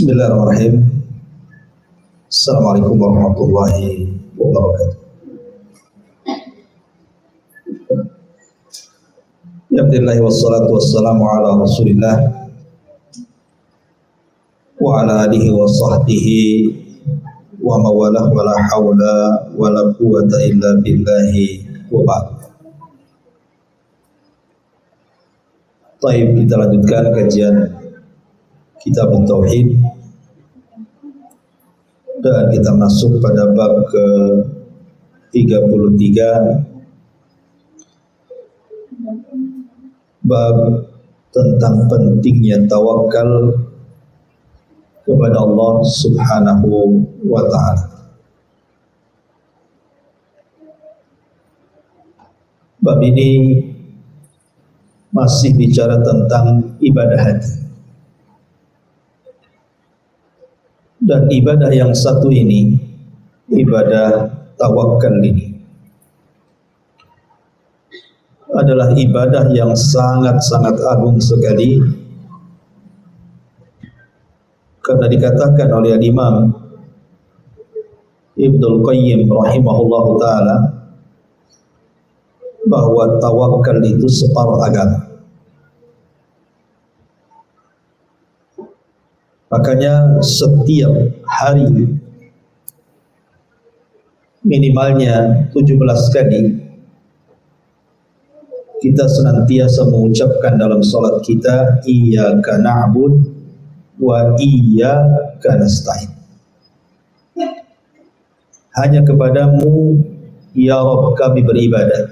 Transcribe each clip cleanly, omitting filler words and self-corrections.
Bismillahirrahmanirrahim. Assalamualaikum warahmatullahi wabarakatuh. Alhamdulillah wassalatu wassalamu ala Rasulillah wa ala alihi wa sahbihi wa mawalah wa la hawla wa la quwwata illa billahi wa ba'd. Baik, kita lanjutkan kajian Kitab Tauhid dan kita masuk pada bab ke-33, bab tentang pentingnya tawakal kepada Allah Subhanahu wa ta'ala. Bab ini masih bicara tentang ibadah hati. Dan ibadah yang satu ini, ibadah tawakal ini, adalah ibadah yang sangat-sangat agung sekali, karena dikatakan oleh Imam Ibnul Qayyim rahimahullahu ta'ala bahwa tawakal itu separuh agama. Makanya setiap hari minimalnya 17 kali kita senantiasa mengucapkan dalam salat kita, iyyaka na'bud wa iyyaka nasta'in. Hanya kepadamu ya Rabb kami beribadah,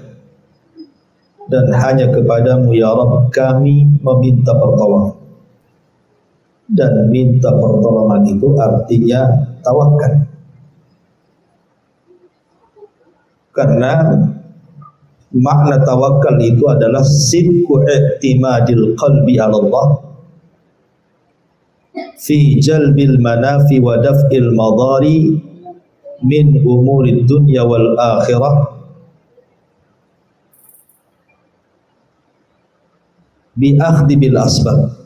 dan hanya kepadamu ya Rabb kami meminta pertolongan. Dan minta pertolongan itu artinya tawakal. Karena makna tawakal itu adalah sidqu i'timadil qalbi 'ala Allah fi jalbil manafi wa daf'il madari min umurid dunya wal akhirah bi akhdhi bil asbab.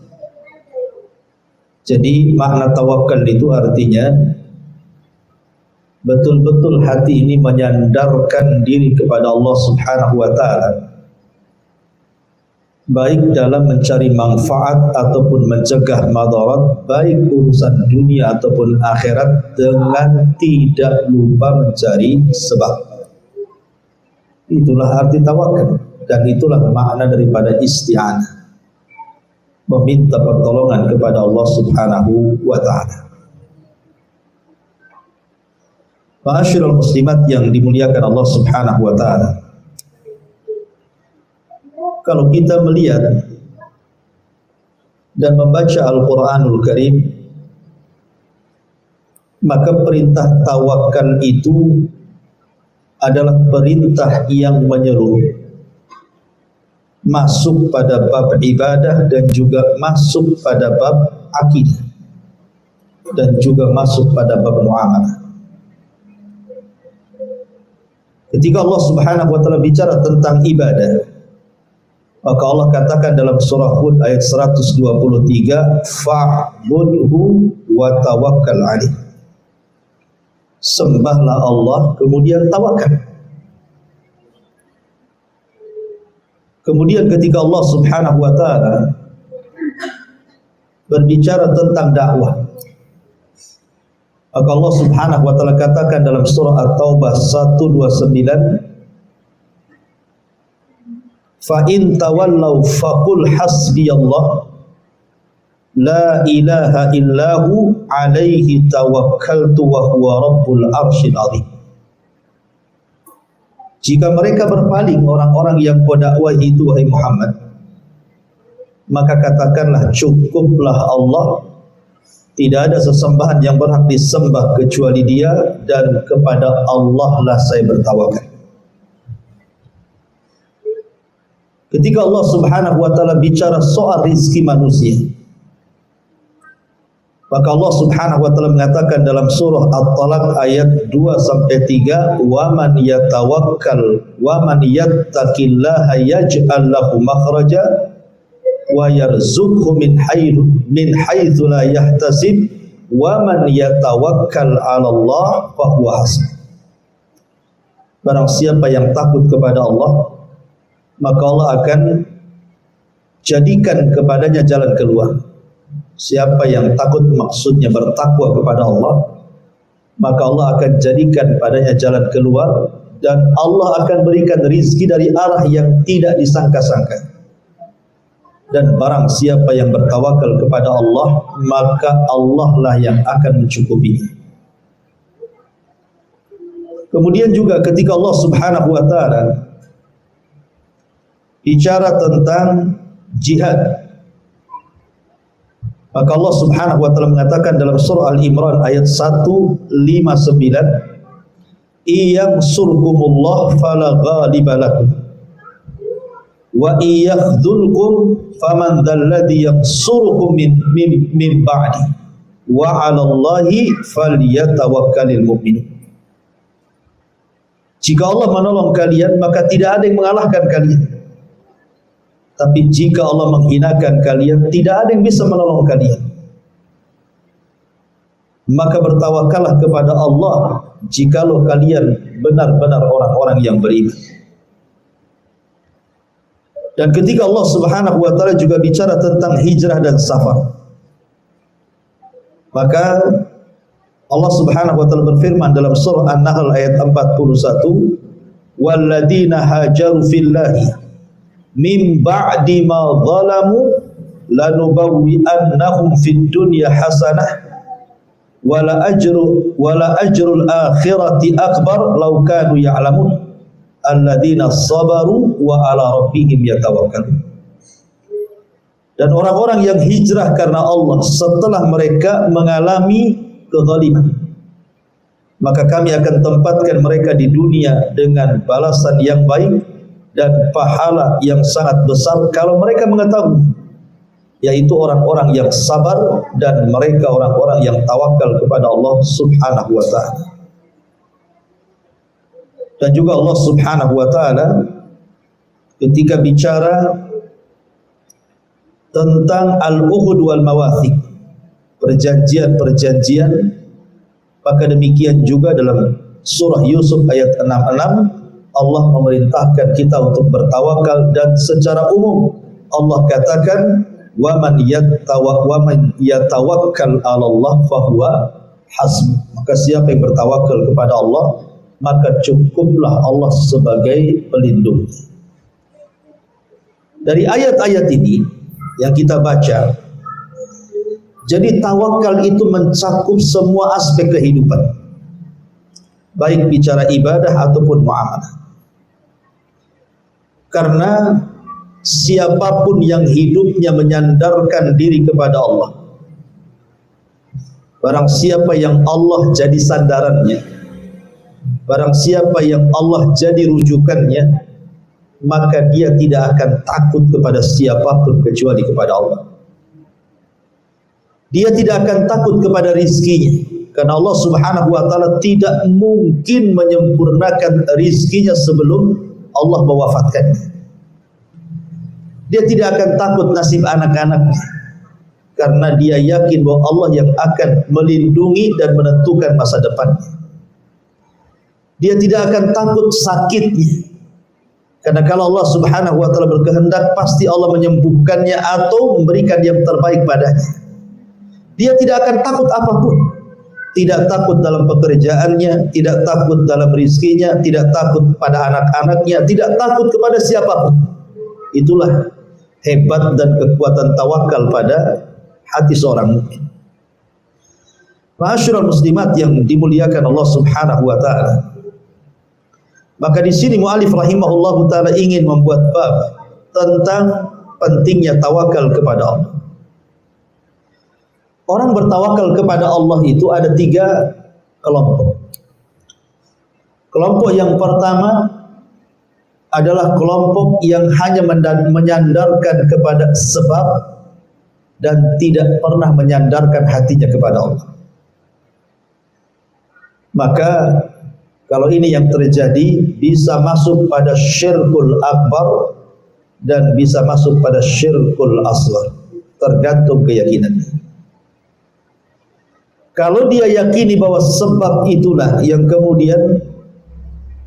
Jadi makna tawakal itu artinya betul-betul hati ini menyandarkan diri kepada Allah Subhanahu wa ta'ala, baik dalam mencari manfaat ataupun mencegah madarat, baik urusan dunia ataupun akhirat, dengan tidak lupa mencari sebab. Itulah arti tawakal, dan itulah makna daripada isti'anah, meminta pertolongan kepada Allah Subhanahu wa ta'ala. Ma'asyiral muslimat yang dimuliakan Allah Subhanahu wa ta'ala, kalau kita melihat dan membaca Al-Quranul Karim, maka perintah tawakal itu adalah perintah yang menyeluruh, masuk pada bab ibadah dan juga masuk pada bab akidah dan juga masuk pada bab muamalah. Ketika Allah Subhanahu wa ta'ala bicara tentang ibadah, maka Allah katakan dalam surah Hud ayat 123, fa'budhu wa tawakkal alaih. Sembahlah Allah kemudian tawakal. Kemudian ketika Allah Subhanahu wa ta'ala berbicara tentang dakwah, maka Allah Subhanahu wa ta'ala katakan dalam surah At-Taubah 129, fa in tawallaw faqul hasbiyallah la ilaha illahu alaihi tawakkaltu wa huwa rabbul arsyil azim. Jika mereka berpaling, orang-orang yang kau dakwahi itu wahai Muhammad, maka katakanlah cukuplah Allah, tidak ada sesembahan yang berhak disembah kecuali Dia, dan kepada Allah lah saya bertawakal. Ketika Allah Subhanahu wa ta'ala bicara soal rizki manusia, maka Allah Subhanahu wa ta'ala mengatakan dalam surah At-Talaq ayat 2-3, wa man yatawakkal wa man yattaqillaha yaj'al lahu makhraja wa yarzuqhu min haitsu la yahtasib wa man yatawakkal 'ala Allah fa huwa hasbuh. Barang siapa yang takut kepada Allah, maka Allah akan jadikan kepadanya jalan keluar. Siapa yang takut maksudnya bertakwa kepada Allah, maka Allah akan jadikan padanya jalan keluar, dan Allah akan berikan rizki dari arah yang tidak disangka-sangka. Dan barang siapa yang bertawakal kepada Allah, maka Allah lah yang akan mencukupinya. Kemudian juga ketika Allah Subhanahu wa taala bicara tentang jihad, maka Allah Subhanahu wa taala mengatakan dalam surah Al-Imran ayat 159, "Iyansurkumullah fala ghaliba lakum wa iyakhdzulkum faman dzalladzi yansurukum min ba'di wa 'alallahi falyatawakkalul mu'minun." Jika Allah menolong kalian, maka tidak ada yang mengalahkan kalian. Tapi jika Allah menghinakan kalian, tidak ada yang bisa menolong kalian. Maka bertawakallah kepada Allah jikalau kalian benar-benar orang-orang yang beriman. Dan ketika Allah Subhanahu wa taala juga bicara tentang hijrah dan safar, maka Allah Subhanahu wa taala berfirman dalam surah An-Nahl ayat 41, "Walladzina hajaru fillahi min ba'di ma zalamu lanubawwi'annahum fid dunya hasanah wala ajrul akhirati akbar law kanu ya'lamun alladzina sabaru wa ala rabbihim yatawakkalun." Dan orang-orang yang hijrah karena Allah setelah mereka mengalami kezaliman, maka kami akan tempatkan mereka di dunia dengan balasan yang baik dan pahala yang sangat besar kalau mereka mengetahui, yaitu orang-orang yang sabar dan mereka orang-orang yang tawakal kepada Allah Subhanahu wa taala. Dan juga Allah Subhanahu wa taala ketika bicara tentang al-uhud wal mawathiq, perjanjian-perjanjian, maka demikian juga dalam surah Yusuf ayat 66 Allah memerintahkan kita untuk bertawakal, dan secara umum Allah katakan wa man yatawakkal 'ala Allah fa huwa hasbuh. Maka siapa yang bertawakal kepada Allah, maka cukuplah Allah sebagai pelindung. Dari ayat-ayat ini yang kita baca, jadi tawakal itu mencakup semua aspek kehidupan, baik bicara ibadah ataupun muamalah. Karena siapapun yang hidupnya menyandarkan diri kepada Allah, barang siapa yang Allah jadi sandarannya, barang siapa yang Allah jadi rujukannya, maka dia tidak akan takut kepada siapapun kecuali kepada Allah. Dia tidak akan takut kepada rizkinya, karena Allah Subhanahu wa taala tidak mungkin menyempurnakan rizkinya sebelum Allah mewafatkannya. Dia tidak akan takut nasib anak-anaknya, karena dia yakin bahwa Allah yang akan melindungi dan menentukan masa depannya. Dia tidak akan takut sakitnya, karena kalau Allah Subhanahu wa taala berkehendak, pasti Allah menyembuhkannya atau memberikan yang terbaik padanya. Dia tidak akan takut apapun, tidak takut dalam pekerjaannya, tidak takut dalam rizkinya, tidak takut pada anak-anaknya, tidak takut kepada siapapun. Itulah hebat dan kekuatan tawakal pada hati seorang mukmin. Ma'asyiral muslimat yang dimuliakan Allah Subhanahu wa taala, maka di sini mu'alif rahimahullahu taala ingin membuat bab tentang pentingnya tawakal kepada Allah. Orang bertawakal kepada Allah itu ada 3 kelompok. Kelompok yang pertama adalah kelompok yang hanya menyandarkan kepada sebab dan tidak pernah menyandarkan hatinya kepada Allah. Maka kalau ini yang terjadi, bisa masuk pada syirkul akbar dan bisa masuk pada syirkul asghar, tergantung keyakinannya. Kalau dia yakini bahwa sebab itulah yang kemudian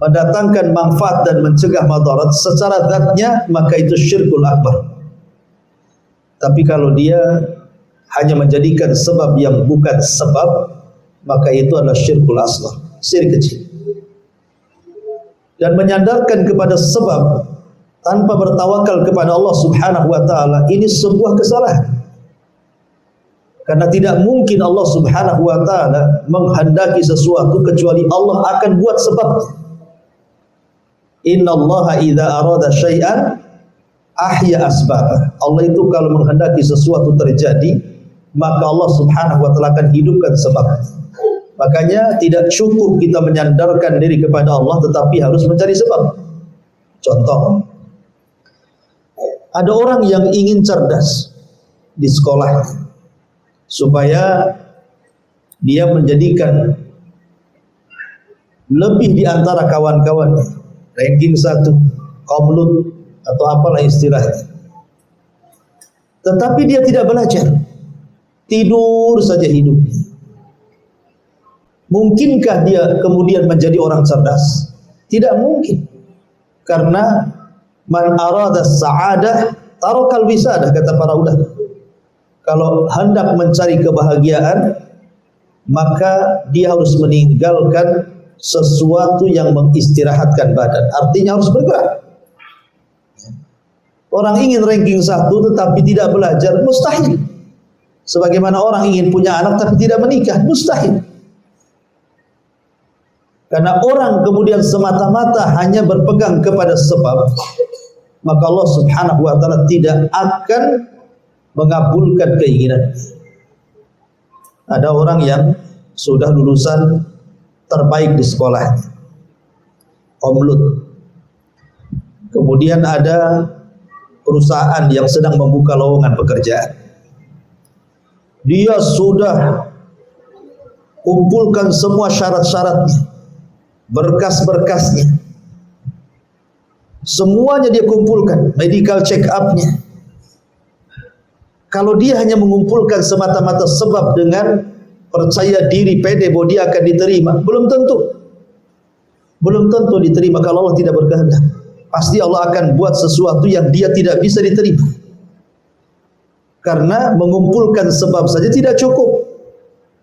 mendatangkan manfaat dan mencegah madarat secara zatnya, maka itu syirkul akbar. Tapi kalau dia hanya menjadikan sebab yang bukan sebab, maka itu adalah syirkul asghar, syirik kecil. Dan menyandarkan kepada sebab tanpa bertawakal kepada Allah Subhanahu wa taala, ini sebuah kesalahan. Karena tidak mungkin Allah Subhanahu wa taala menghendaki sesuatu kecuali Allah akan buat sebab. Innallaha idza arada syai'an ahya asbab. Allah itu kalau menghendaki sesuatu terjadi, maka Allah Subhanahu wa taala akan hidupkan sebab. Makanya tidak cukup kita menyandarkan diri kepada Allah, tetapi harus mencari sebab. Contoh, ada orang yang ingin cerdas di sekolah supaya dia menjadikan lebih di antara kawan-kawannya, ranking 1, komlut atau apalah istilahnya. Tetapi dia tidak belajar, tidur saja hidup. Mungkinkah dia kemudian menjadi orang cerdas? Tidak mungkin. Karena man arada sa'adah tarakal wisadah, kata para ulama. Kalau hendak mencari kebahagiaan, maka dia harus meninggalkan sesuatu yang mengistirahatkan badan. Artinya harus bergerak. Orang ingin ranking 1 tetapi tidak belajar, mustahil. Sebagaimana orang ingin punya anak tapi tidak menikah, mustahil. Karena orang kemudian semata-mata hanya berpegang kepada sebab, maka Allah Subhanahu wa taala tidak akan mengabulkan keinginan. Ada orang yang sudah lulusan terbaik di sekolah, komlut. Kemudian ada perusahaan yang sedang membuka lowongan pekerjaan. Dia sudah kumpulkan semua syarat-syaratnya, berkas-berkasnya. Semuanya dia kumpulkan, medical check up-nya. Kalau dia hanya mengumpulkan semata-mata sebab dengan percaya diri, pede bahwa dia akan diterima, belum tentu. Belum tentu diterima kalau Allah tidak berkehendak. Pasti Allah akan buat sesuatu yang dia tidak bisa diterima. Karena mengumpulkan sebab saja tidak cukup.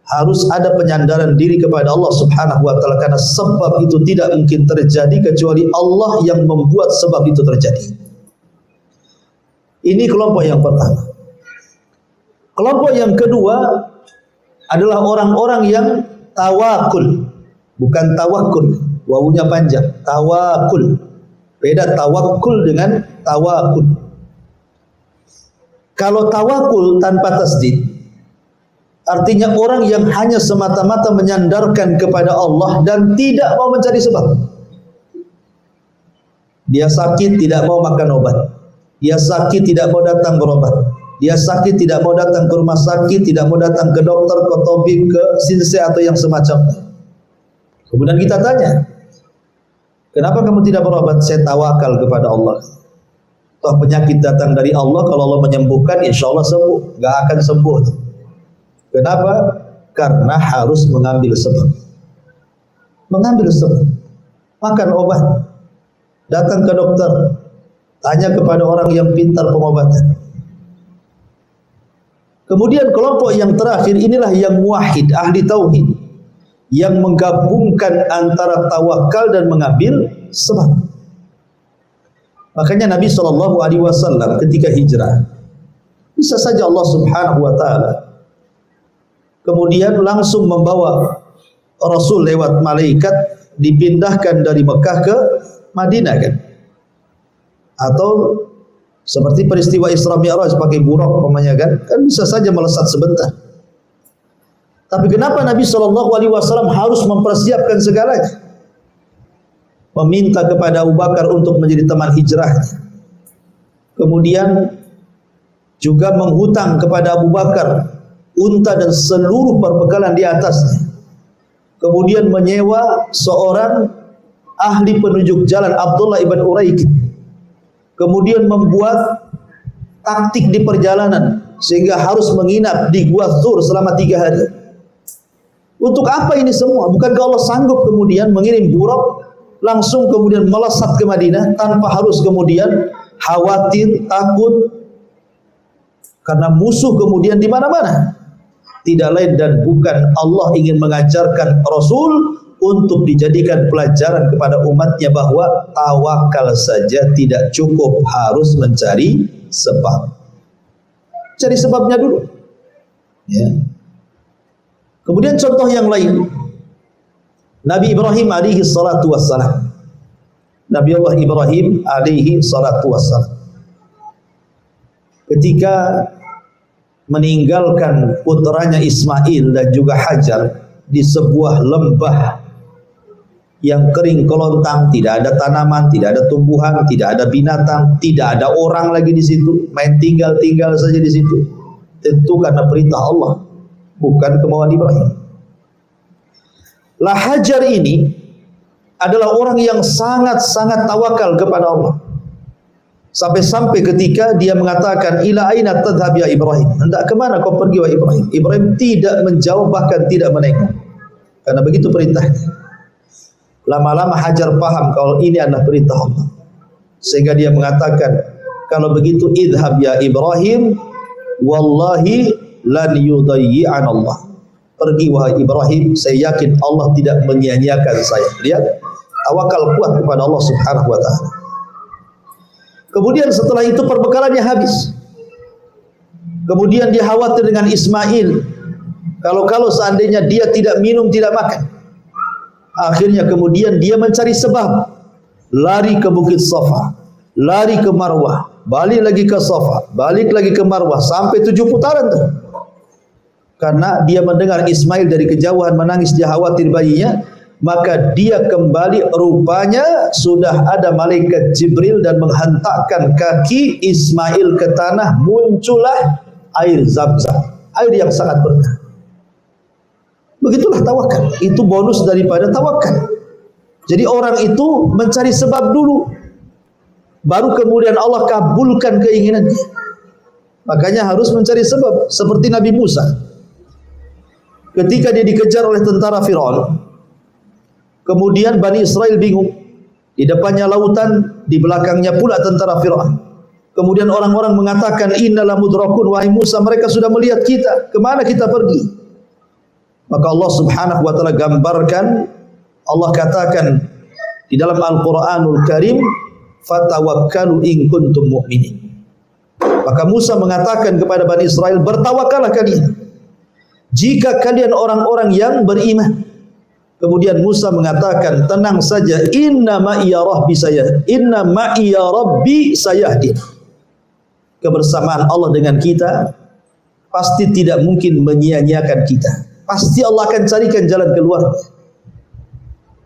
Harus ada penyandaran diri kepada Allah Subhanahu wa taala, karena sebab itu tidak mungkin terjadi kecuali Allah yang membuat sebab itu terjadi. Ini kelompok yang pertama. Kelompok yang kedua adalah orang-orang yang tawakul, bukan tawakul, wawunya panjang, tawakul. Beda tawakul dengan tawakul. Kalau tawakul tanpa tasdid, artinya orang yang hanya semata-mata menyandarkan kepada Allah dan tidak mau mencari sebab. Dia sakit tidak mau makan obat, dia sakit tidak mau datang berobat, dia sakit tidak mau datang ke rumah sakit, tidak mau datang ke dokter, ke tabib, ke sinse atau yang semacamnya. Kemudian kita tanya, kenapa kamu tidak berobat? Saya tawakal kepada Allah. Toh penyakit datang dari Allah, kalau Allah menyembuhkan, insya Allah sembuh. Gak akan sembuh. Kenapa? Karena harus mengambil sebab. Mengambil sebab. Makan obat. Datang ke dokter. Tanya kepada orang yang pintar pengobatan. Kemudian kelompok yang terakhir, inilah yang muwahhid, ahli tauhid, yang menggabungkan antara tawakal dan mengambil sebab. Makanya Nabi SAW ketika hijrah, bisa saja Allah Subhanahu wa taala kemudian langsung membawa Rasul lewat malaikat, dipindahkan dari Mekah ke Madinah, kan? Atau seperti peristiwa Isra Mi'raj pakai buraq umpamanya, kan bisa saja melesat sebentar. Tapi kenapa Nabi SAW harus mempersiapkan segalanya? Meminta kepada Abu Bakar untuk menjadi teman hijrahnya. Kemudian juga menghutang kepada Abu Bakar unta dan seluruh perbekalan di atasnya. Kemudian menyewa seorang ahli penunjuk jalan, Abdullah ibn Uraikid. Kemudian membuat taktik di perjalanan sehingga harus menginap di Gua Thur selama 3 hari. Untuk apa ini semua? Bukankah Allah sanggup kemudian mengirim buruk langsung kemudian melesat ke Madinah tanpa harus kemudian khawatir, takut karena musuh kemudian di mana-mana? Tidak lain dan bukan Allah ingin mengajarkan Rasul untuk dijadikan pelajaran kepada umatnya bahwa tawakal saja tidak cukup, harus mencari sebab. Cari sebabnya dulu. Ya. Kemudian contoh yang lain, Nabi Ibrahim alaihi salatu wassalam. Nabi Allah Ibrahim alaihi salatu wassalam ketika meninggalkan putranya Ismail dan juga Hajar di sebuah lembah yang kering kelontang, tidak ada tanaman, tidak ada tumbuhan, tidak ada binatang, tidak ada orang lagi di situ, main tinggal saja di situ. Tentu karena perintah Allah, bukan kemauan Ibrahim. Lah Hajar ini adalah orang yang sangat-sangat tawakal kepada Allah. Sampai-sampai ketika dia mengatakan, ila aina tadhhab ya Ibrahim? Hendak kemana kau pergi wahai Ibrahim? Ibrahim tidak menjawab, bahkan tidak menengok. Karena begitu perintahnya. Lama-lama Hajar paham kalau ini adalah perintah Allah. Sehingga dia mengatakan, kalau begitu idhab ya Ibrahim, wallahi lan yudayyi'an Allah. Pergi wahai Ibrahim, saya yakin Allah tidak menyia-nyiakan saya. Lihat, tawakal kuat kepada Allah Subhanahu wa taala. Kemudian setelah itu perbekalannya habis. Kemudian dia khawatir dengan Ismail. Kalau seandainya dia tidak minum, tidak makan. Akhirnya kemudian dia mencari sebab. Lari ke Bukit Safa, lari ke Marwah, balik lagi ke Safa, balik lagi ke Marwah, sampai 7 putaran tuh. Karena dia mendengar Ismail dari kejauhan menangis, dia khawatir bayinya. Maka dia kembali, rupanya sudah ada malaikat Jibril dan menghentakkan kaki Ismail ke tanah, muncullah air Zam-Zam, air yang sangat berkah. Begitulah tawakal, itu bonus daripada tawakal. Jadi orang itu mencari sebab dulu, baru kemudian Allah kabulkan keinginannya. Makanya harus mencari sebab, seperti Nabi Musa. Ketika dia dikejar oleh tentara Firaun, kemudian Bani Israel bingung. Di depannya lautan, di belakangnya pula tentara Firaun. Kemudian orang-orang mengatakan, innalah mudrakun, wahai Musa, mereka sudah melihat kita, kemana kita pergi? Maka Allah Subhanahu wa taala gambarkan, Allah katakan di dalam Al-Qur'anul Karim, fatawakkalu in kuntum mu'minin. Maka Musa mengatakan kepada Bani Israel, bertawakallah kalian jika kalian orang-orang yang beriman. Kemudian Musa mengatakan, tenang saja, inna ma'iya rabbi sayahdin. Kebersamaan Allah dengan kita pasti tidak mungkin menyia-nyiakan kita. Pasti Allah akan carikan jalan keluar.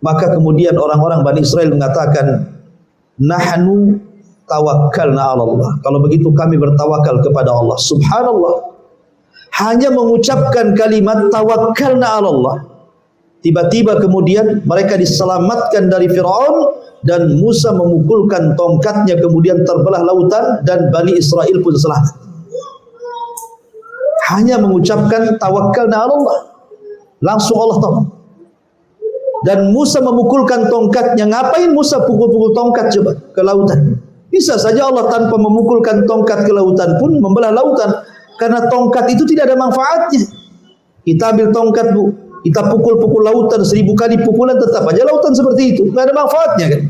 Maka kemudian orang-orang Bani Israel mengatakan, nahnu tawakkalna 'ala Allah. Kalau begitu kami bertawakal kepada Allah. Subhanallah. Hanya mengucapkan kalimat tawakkalna 'ala Allah, tiba-tiba kemudian mereka diselamatkan dari Firaun dan Musa memukulkan tongkatnya, kemudian terbelah lautan dan Bani Israel pun selamat. Hanya mengucapkan tawakkalna 'ala Allah, langsung Allah tahu. Dan Musa memukulkan tongkatnya. Ngapain Musa pukul-pukul tongkat coba ke lautan? Bisa saja Allah tanpa memukulkan tongkat ke lautan pun membelah lautan, karena tongkat itu tidak ada manfaatnya. Kita ambil tongkat bu, kita pukul-pukul lautan 1000 kali pukulan, tetap aja lautan seperti itu, tidak ada manfaatnya kan?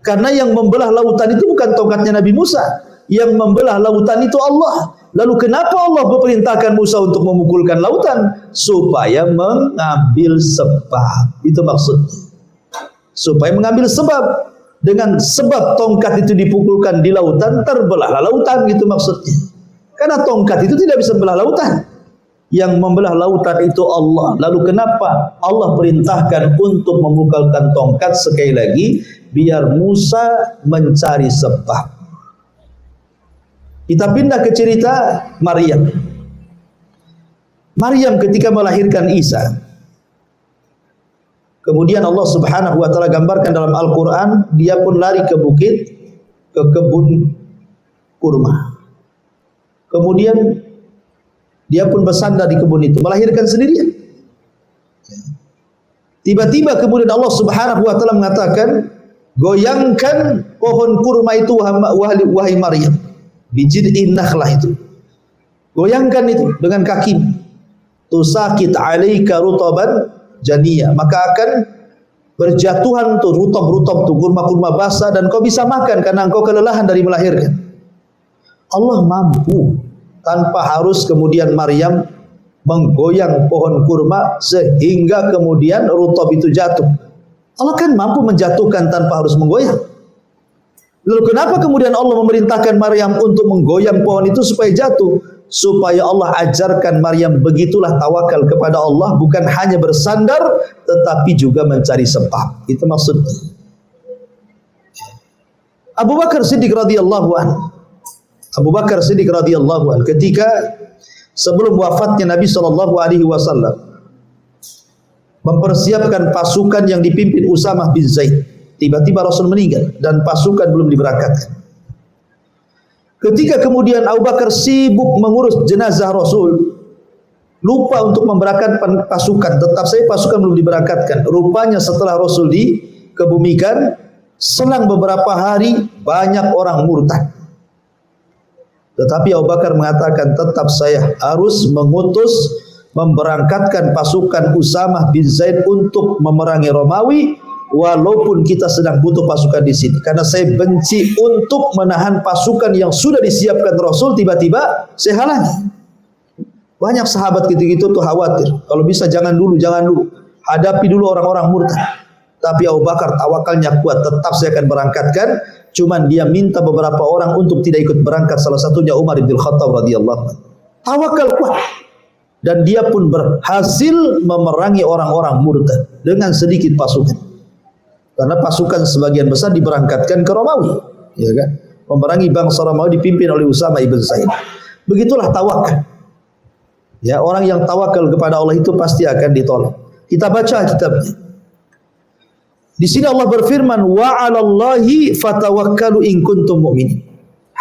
Karena yang membelah lautan itu bukan tongkatnya Nabi Musa, yang membelah lautan itu Allah. Lalu kenapa Allah memerintahkan Musa untuk memukulkan lautan? Supaya mengambil sebab. Itu maksudnya. Supaya mengambil sebab. Dengan sebab tongkat itu dipukulkan di lautan, terbelahlah lautan, gitu maksudnya. Karena tongkat itu tidak bisa membelah lautan. Yang membelah lautan itu Allah. Lalu kenapa Allah perintahkan untuk memukulkan tongkat? Sekali lagi, biar Musa mencari sebab. Kita pindah ke cerita Maryam. Maryam ketika melahirkan Isa, kemudian Allah Subhanahu wa taala gambarkan dalam Al-Qur'an, dia pun lari ke bukit, ke kebun kurma. Kemudian dia pun bersandar di kebun itu, melahirkan sendirian. Tiba-tiba kemudian Allah Subhanahu wa taala mengatakan, goyangkan pohon kurma itu wahai Maryam. Bijid'in nakhlah itu. Goyangkan itu dengan kaki. Tusakit 'alaika rutaban janiyah. Maka akan berjatuhan tuh rutab-rutab tuh kurma-kurma basah dan kau bisa makan karena engkau kelelahan dari melahirkan. Allah mampu tanpa harus kemudian Maryam menggoyang pohon kurma sehingga kemudian rutab itu jatuh. Allah kan mampu menjatuhkan tanpa harus menggoyang. Lalu kenapa kemudian Allah memerintahkan Maryam untuk menggoyang pohon itu supaya jatuh? Supaya Allah ajarkan Maryam begitulah tawakal kepada Allah, bukan hanya bersandar tetapi juga mencari sebab. Itu maksudnya. Abu Bakar Siddiq radhiyallahu anhu. Abu Bakar Siddiq radhiyallahu anhu ketika sebelum wafatnya Nabi sallallahu alaihi wasallam mempersiapkan pasukan yang dipimpin Usamah bin Zaid. Tiba-tiba Rasul meninggal dan pasukan belum diberangkatkan. Ketika kemudian Abu Bakar sibuk mengurus jenazah Rasul, lupa untuk memberangkatkan pasukan, tetap saja pasukan belum diberangkatkan. Rupanya setelah Rasul dikebumikan, selang beberapa hari banyak orang murtad. Tetapi Abu Bakar mengatakan tetap saya harus mengutus memberangkatkan pasukan Usamah bin Zaid untuk memerangi Romawi, walaupun kita sedang butuh pasukan di sini. Karena saya benci untuk menahan pasukan yang sudah disiapkan Rasul, tiba-tiba saya halangi. Banyak sahabat ketika itu tuh khawatir. Kalau bisa jangan dulu. Hadapi dulu orang-orang murtad. Tapi Abu Bakar tawakalnya kuat, tetap saya akan berangkatkan. Cuman dia minta beberapa orang untuk tidak ikut berangkat. Salah satunya Umar bin Khattab radhiyallahu anhu. Tawakal kuat. Dan dia pun berhasil memerangi orang-orang murtad dengan sedikit pasukan. Karena pasukan sebagian besar diberangkatkan ke Romawi, ya kan? Memerangi bangsa Romawi dipimpin oleh Usamah ibn Zaid. Begitulah tawakal. Ya, orang yang tawakal kepada Allah itu pasti akan ditolong. Kita baca kitabnya. Di sini Allah berfirman, wa 'alallahi fatawakkalu in kuntum mu'minin.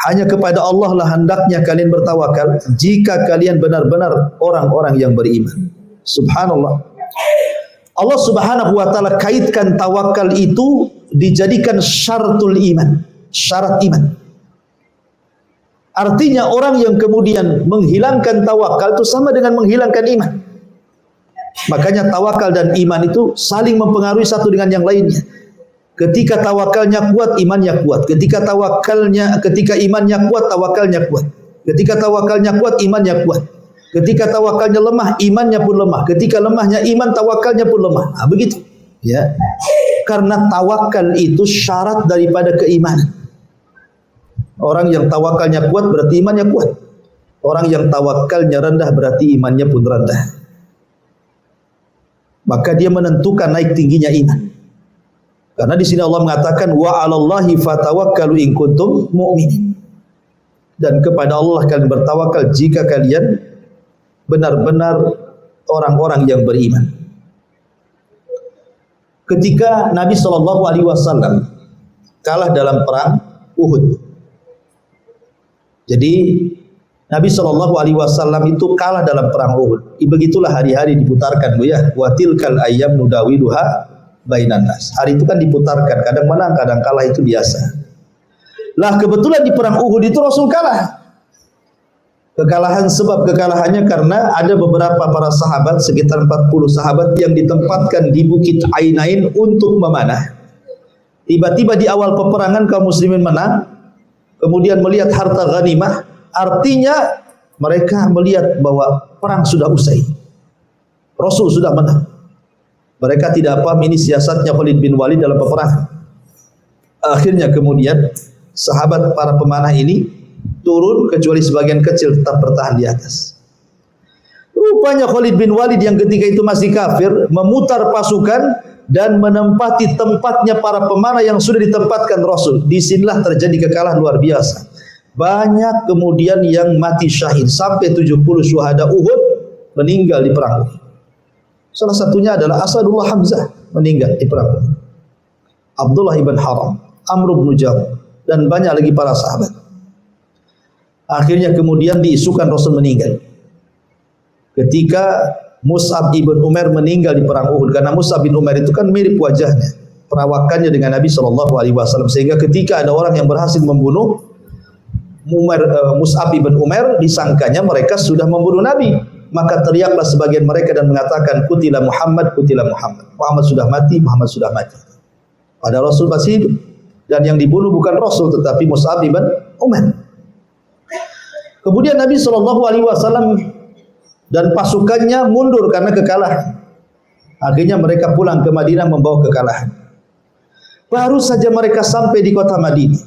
Hanya kepada Allah lah hendaknya kalian bertawakal jika kalian benar-benar orang-orang yang beriman. Subhanallah. Allah Subhanahu wa taala kaitkan tawakal itu dijadikan syaratul iman, syarat iman. Artinya orang yang kemudian menghilangkan tawakal itu sama dengan menghilangkan iman. Makanya tawakal dan iman itu saling mempengaruhi satu dengan yang lainnya. Ketika tawakalnya kuat, imannya kuat. Ketika imannya kuat, tawakalnya kuat. Ketika tawakalnya kuat, imannya kuat. Ketika tawakalnya lemah, imannya pun lemah. Ketika lemahnya iman, tawakalnya pun lemah. Nah, begitu. Ya. Karena tawakal itu syarat daripada keimanan. Orang yang tawakalnya kuat berarti imannya kuat. Orang yang tawakalnya rendah berarti imannya pun rendah. Maka dia menentukan naik tingginya iman. Karena di sini Allah mengatakan wa 'alallahi fatawakkalu in kuntum mu'minin. Dan kepada Allah kalian bertawakal jika kalian benar-benar orang-orang yang beriman. Ketika Nabi SAW kalah dalam perang Uhud. Jadi Nabi SAW itu kalah dalam perang Uhud. Begitulah hari-hari diputarkan, Bu ya. Wa tilkal ayyam nudawiluha bainan nas. Hari itu kan diputarkan, kadang menang, kadang kalah, itu biasa. Lah kebetulan di perang Uhud itu Rasul kalah. Sebab kekalahannya karena ada beberapa para sahabat, sekitar 40 sahabat yang ditempatkan di Bukit Ainain untuk memanah. Tiba-tiba di awal peperangan kaum muslimin menang, kemudian melihat harta ghanimah, artinya mereka melihat bahwa perang sudah usai. Rasul sudah menang. Mereka tidak paham ini siasatnya Khalid bin Walid dalam peperangan. Akhirnya kemudian sahabat para pemanah ini turun, kecuali sebagian kecil tetap bertahan di atas. Rupanya Khalid bin Walid yang ketika itu masih kafir memutar pasukan dan menempati tempatnya para pemanah yang sudah ditempatkan Rasul. Disinilah terjadi kekalahan luar biasa. Banyak kemudian yang mati syahid, sampai 70 syuhada Uhud meninggal di perang Uhud. Salah satunya adalah Asadullah Hamzah, meninggal di perang Uhud. Abdullah ibn Haram, Amr bin Jam, dan banyak lagi para sahabat. Akhirnya kemudian diisukan Rasul meninggal. Ketika Mus'ab ibn Umair meninggal di perang Uhud, karena Mus'ab bin Umair itu kan mirip wajahnya, perawakannya dengan Nabi SAW, sehingga ketika ada orang yang berhasil membunuh Mus'ab ibn Umair, disangkanya mereka sudah membunuh Nabi, maka teriaklah sebagian mereka dan mengatakan, kutila Muhammad, kutila Muhammad, Muhammad sudah mati, Muhammad sudah mati. Padahal Rasul masih hidup, dan yang dibunuh bukan Rasul tetapi Mus'ab ibn Umair. Kemudian Nabi SAW dan pasukannya mundur karena kekalahan. Akhirnya mereka pulang ke Madinah membawa kekalahan. Baru saja mereka sampai di kota Madinah,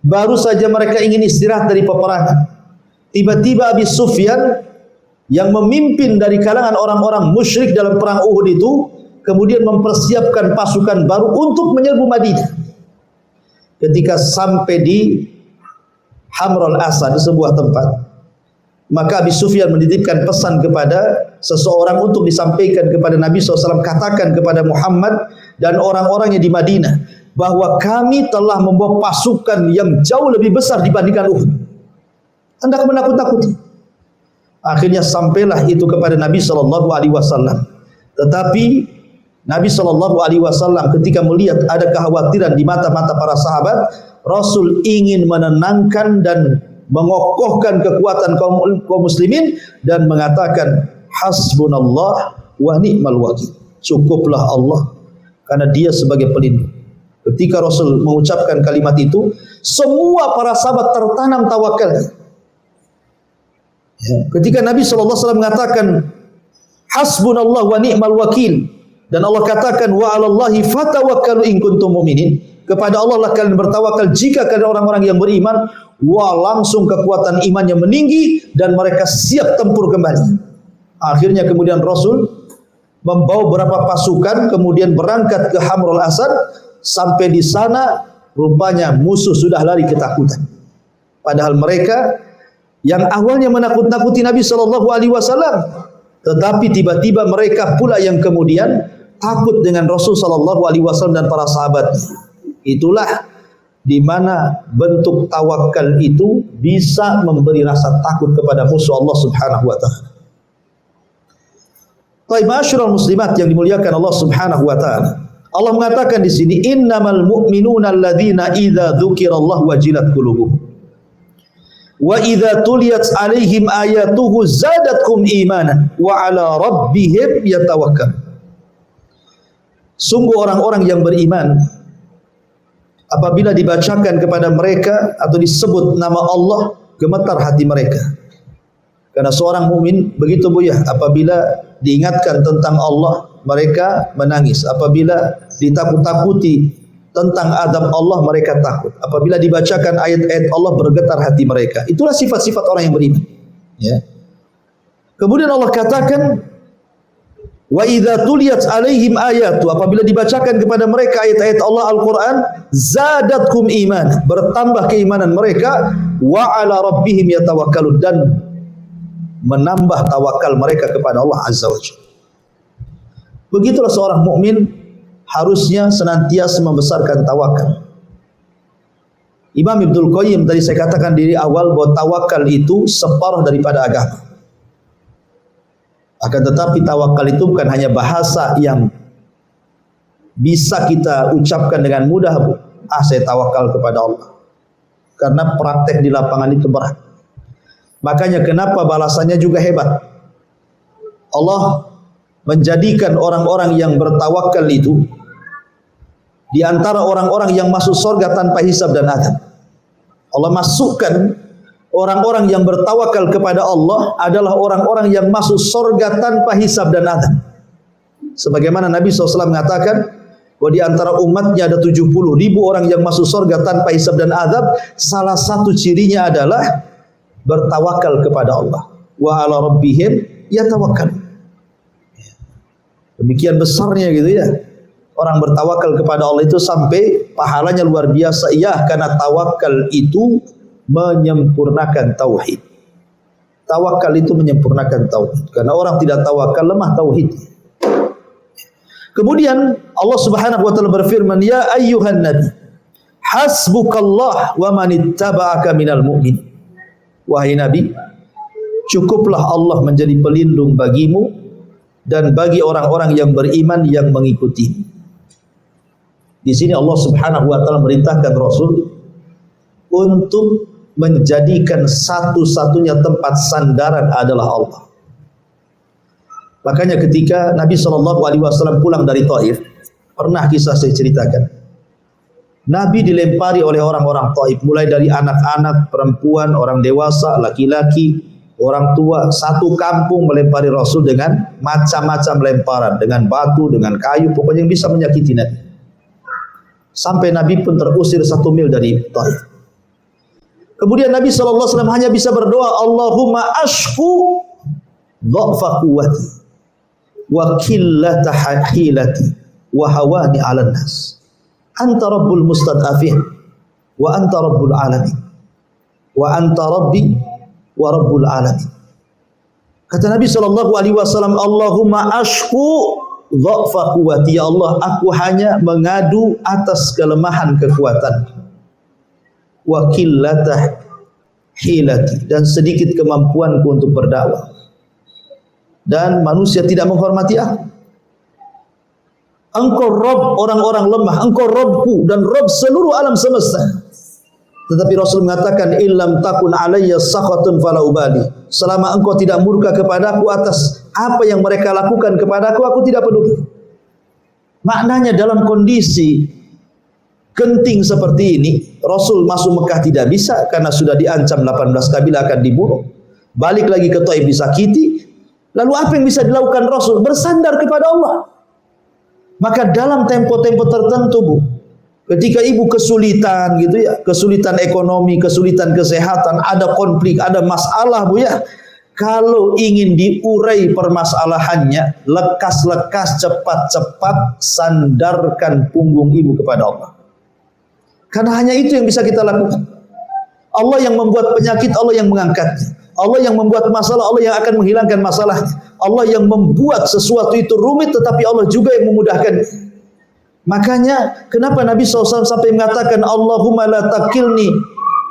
baru saja mereka ingin istirahat dari peperangan, tiba-tiba Abi Sufyan yang memimpin dari kalangan orang-orang musyrik dalam perang Uhud itu kemudian mempersiapkan pasukan baru untuk menyerbu Madinah. Ketika sampai di Hamrul Asad, sebuah tempat, maka Abi Sufyan menitipkan pesan kepada seseorang untuk disampaikan kepada Nabi SAW, katakan kepada Muhammad dan orang-orangnya di Madinah bahwa kami telah membawa pasukan yang jauh lebih besar dibandingkan Uhud, hendak menakut-nakuti. Akhirnya sampailah itu kepada Nabi SAW. Tetapi Nabi SAW ketika melihat ada kekhawatiran di mata-mata para sahabat, Rasul ingin menenangkan dan mengokohkan kekuatan kaum muslimin dan mengatakan, hasbunallah wa ni'mal wakil, cukuplah Allah karena dia sebagai pelindung. Ketika Rasul mengucapkan kalimat itu, semua para sahabat tertanam tawakal. Ketika Nabi SAW mengatakan hasbunallah wa ni'mal wakil, dan Allah katakan wa 'alallahi fatawakkalu in kuntum mu'minin, kepada Allah lah kalian bertawakal jika kalian orang-orang yang beriman. Wah, langsung kekuatan imannya meninggi dan mereka siap tempur kembali. Akhirnya kemudian Rasul membawa beberapa pasukan kemudian berangkat ke Hamrul Asad. Sampai di sana rupanya musuh sudah lari ketakutan. Padahal mereka yang awalnya menakut-nakuti Nabi SAW, tetapi tiba-tiba mereka pula yang kemudian takut dengan Rasul SAW dan para sahabat. Itulah di mana bentuk tawakal itu bisa memberi rasa takut kepada musuh Allah Subhanahu wa taala. Baik, ma'asyiral muslimat yang dimuliakan Allah Subhanahu wa taala. Allah mengatakan di sini, innamal mu'minuna alladzina idza dzukirallahu wajilat qulubuhum wa idza tuliyat 'alaihim ayatuhu zadatkum imanan wa 'ala rabbihim yatawakkalun. Sungguh orang-orang yang beriman, apabila dibacakan kepada mereka atau disebut nama Allah, gemetar hati mereka. Karena seorang mukmin begitu Buya, apabila diingatkan tentang Allah, mereka menangis. Apabila ditakut-takuti tentang azab Allah, mereka takut. Apabila dibacakan ayat-ayat Allah, bergetar hati mereka. Itulah sifat-sifat orang yang beriman. Ya. Kemudian Allah katakan, wa idza tuliyat 'alaihim ayatu, apabila dibacakan kepada mereka ayat-ayat Allah Al-Qur'an, zadatkum iman, bertambah keimanan mereka, wa 'ala rabbihim yatawakkalun, dan menambah tawakal mereka kepada Allah Azza wa Jalla. Begitulah seorang mukmin harusnya senantiasa membesarkan tawakal. Imam Ibnul Qayyim tadi saya katakan di awal bahwa tawakal itu separuh daripada agama. Akan tetapi tawakal itu bukan hanya bahasa yang bisa kita ucapkan dengan mudah, saya tawakal kepada Allah. Karena praktek di lapangan itu berat. Makanya kenapa balasannya juga hebat. Allah menjadikan orang-orang yang bertawakal itu di antara orang-orang yang masuk surga tanpa hisab dan adab. Allah masukkan orang-orang yang bertawakal kepada Allah adalah orang-orang yang masuk surga tanpa hisab dan adab. Sebagaimana Nabi SAW mengatakan bahwa di antara umatnya ada 70.000 orang yang masuk surga tanpa hisab dan adab. Salah satu cirinya adalah bertawakal kepada Allah. Wa 'ala rabbihim yatawakkalun. Demikian besarnya gitu ya. Orang bertawakal kepada Allah itu sampai pahalanya luar biasa. Iya, karena tawakal itu menyempurnakan tauhid. Tawakal itu menyempurnakan tauhid. Karena orang tidak tawakal lemah tauhid. Kemudian Allah Subhanahu wa taala berfirman, ya ayyuhan nabi, hasbukallah wa manittaba'aka minal mu'min. Wahai Nabi, cukuplah Allah menjadi pelindung bagimu dan bagi orang-orang yang beriman yang mengikuti. Di sini Allah Subhanahu wa taala merintahkan Rasul untuk menjadikan satu-satunya tempat sandaran adalah Allah. Makanya ketika Nabi SAW pulang dari Taif, pernah kisah saya ceritakan, Nabi dilempari oleh orang-orang Taif, mulai dari anak-anak, perempuan, orang dewasa, laki-laki, orang tua, satu kampung melempari Rasul dengan macam-macam lemparan, dengan batu, dengan kayu, pokoknya yang bisa menyakiti Nabi. Sampai Nabi pun terusir 1 mil dari Taif. Kemudian Nabi SAW hanya bisa berdoa, Allahumma ashku dha'fa quwwati wa qillata hilati wa hawani 'alan nas. Anta rabbul mustad'afin wa anta rabbul alamin wa anta rabbi wa rabbul alamin. Kata Nabi SAW, Allahumma ashku dha'fa quwwati, ya Allah, aku hanya mengadu atas kelemahan kekuatan, wa qillatah hilati, dan sedikit kemampuanku untuk berdakwah, dan manusia tidak menghormati aku. Engkau Rabb orang-orang lemah, engkau Rabbku dan Rabb seluruh alam semesta. Tetapi Rasul mengatakan, illam takun alayya sakhatun fala ubali, selama engkau tidak murka kepadaku atas apa yang mereka lakukan kepadaku, aku tidak peduli. Maknanya dalam kondisi genting seperti ini, Rasul masuk Mekah tidak bisa karena sudah diancam 18 kabilah akan dibunuh. Balik lagi ke Taif disakiti. Lalu apa yang bisa dilakukan Rasul? Bersandar kepada Allah. Maka dalam tempo-tempo tertentu, Bu, ketika ibu kesulitan gitu ya, kesulitan ekonomi, kesulitan kesehatan, ada konflik, ada masalah, Bu ya, kalau ingin diurai permasalahannya, lekas-lekas, cepat-cepat sandarkan punggung ibu kepada Allah. Karena hanya itu yang bisa kita lakukan. Allah yang membuat penyakit, Allah yang mengangkatnya. Allah yang membuat masalah, Allah yang akan menghilangkan masalahnya. Allah yang membuat sesuatu itu rumit, tetapi Allah juga yang memudahkan. Makanya kenapa Nabi SAW sampai mengatakan, Allahumma la takilni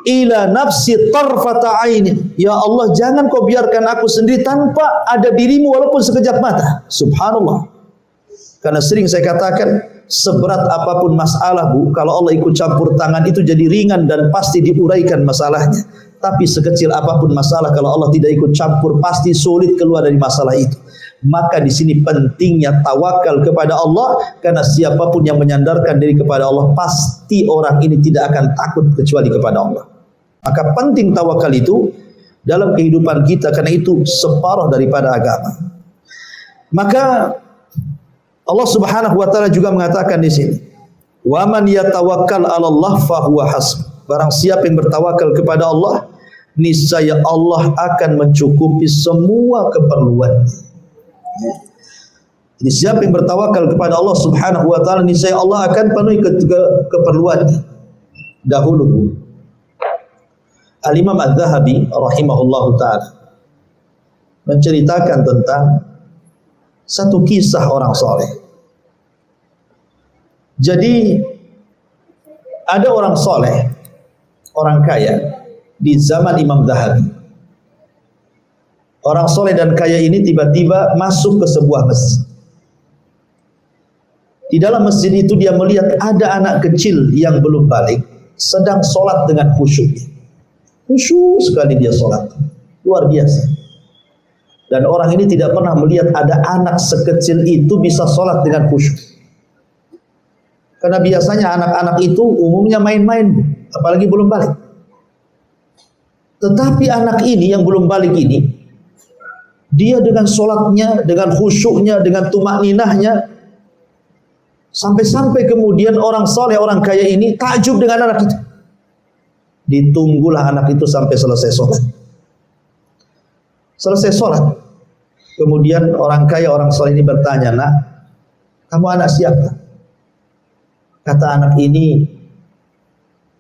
ila nafsi tarfata aini. Ya Allah, jangan kau biarkan aku sendiri tanpa ada dirimu walaupun sekejap mata. Subhanallah. Karena sering saya katakan, seberat apapun masalah, Bu, kalau Allah ikut campur tangan itu jadi ringan dan pasti diuraikan masalahnya. Tapi sekecil apapun masalah, kalau Allah tidak ikut campur, pasti sulit keluar dari masalah itu. Maka di sini pentingnya tawakal kepada Allah, karena siapapun yang menyandarkan diri kepada Allah, pasti orang ini tidak akan takut kecuali kepada Allah. Maka penting tawakal itu dalam kehidupan kita, karena itu separuh daripada agama. Maka Allah Subhanahu wa taala juga mengatakan di sini, "Wa man yatawakkal 'ala Allah fa huwa hasbuh." Barang siapa yang bertawakal kepada Allah, niscaya Allah akan mencukupi semua keperluannya. Jadi siapa yang bertawakal kepada Allah Subhanahu wa taala, niscaya Allah akan penuhi keperluannya. Dahulu Al-Imam Adz-Dzahabi rahimahullahu taala menceritakan tentang satu kisah orang soleh. Jadi ada orang soleh, orang kaya di zaman Imam Dzahabi. Orang soleh dan kaya ini tiba-tiba masuk ke sebuah masjid. Di dalam masjid itu dia melihat ada anak kecil yang belum balik sedang sholat dengan khusyuk. Khusyuk sekali dia sholat, luar biasa. Dan orang ini tidak pernah melihat ada anak sekecil itu bisa sholat dengan khusyuk. Karena biasanya anak-anak itu umumnya main-main, apalagi belum balik. Tetapi anak ini yang belum balik ini, dia dengan sholatnya, dengan khusyuknya, dengan tumakninahnya, sampai-sampai kemudian orang soleh, orang kaya ini takjub dengan anak itu. Ditunggulah anak itu sampai selesai sholat. Selesai sholat, kemudian orang kaya, orang soleh ini bertanya, "Nak, kamu anak siapa?" Kata anak ini,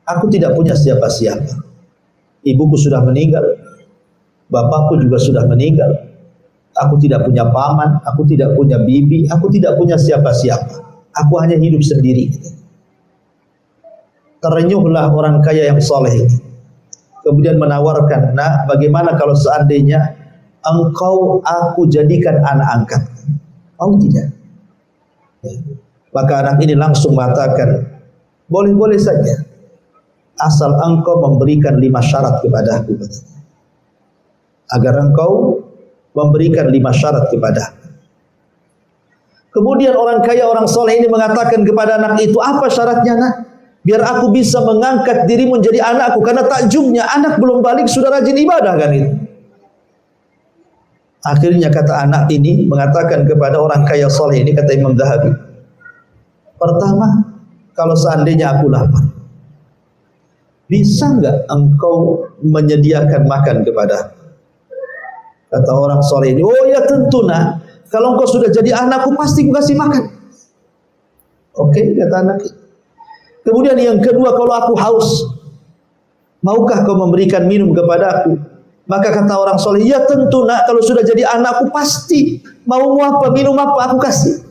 "Aku tidak punya siapa-siapa. Ibuku sudah meninggal, bapakku juga sudah meninggal. Aku tidak punya paman, aku tidak punya bibi, aku tidak punya siapa-siapa. Aku hanya hidup sendiri." Terenyuhlah orang kaya yang soleh ini. Kemudian menawarkan, "Nah, bagaimana kalau seandainya engkau aku jadikan anak angkat? Oh tidak. Maka anak ini langsung mengatakan, boleh-boleh saja, asal engkau memberikan 5 syarat kepadaku, agar engkau memberikan 5 syarat kepadaku. Kemudian orang kaya, orang soleh ini mengatakan kepada anak itu, apa syaratnya nak? Biar aku bisa mengangkat dirimu menjadi anakku. Karena takjubnya, anak belum balik sudah rajin ibadah kan itu. Akhirnya kata anak ini mengatakan kepada orang kaya soleh ini, kata Imam Zahabi, pertama, kalau seandainya aku lapar, bisa enggak engkau menyediakan makan kepada? Kata orang soleh ini, oh ya tentu nak. Kalau engkau sudah jadi anakku, pasti aku kasih makan. Oke, kata anak. Kemudian yang kedua, kalau aku haus, maukah kau memberikan minum kepada aku? Maka kata orang soleh, ya tentu nak, kalau sudah jadi anakku, pasti mau apa, minum apa, aku kasih.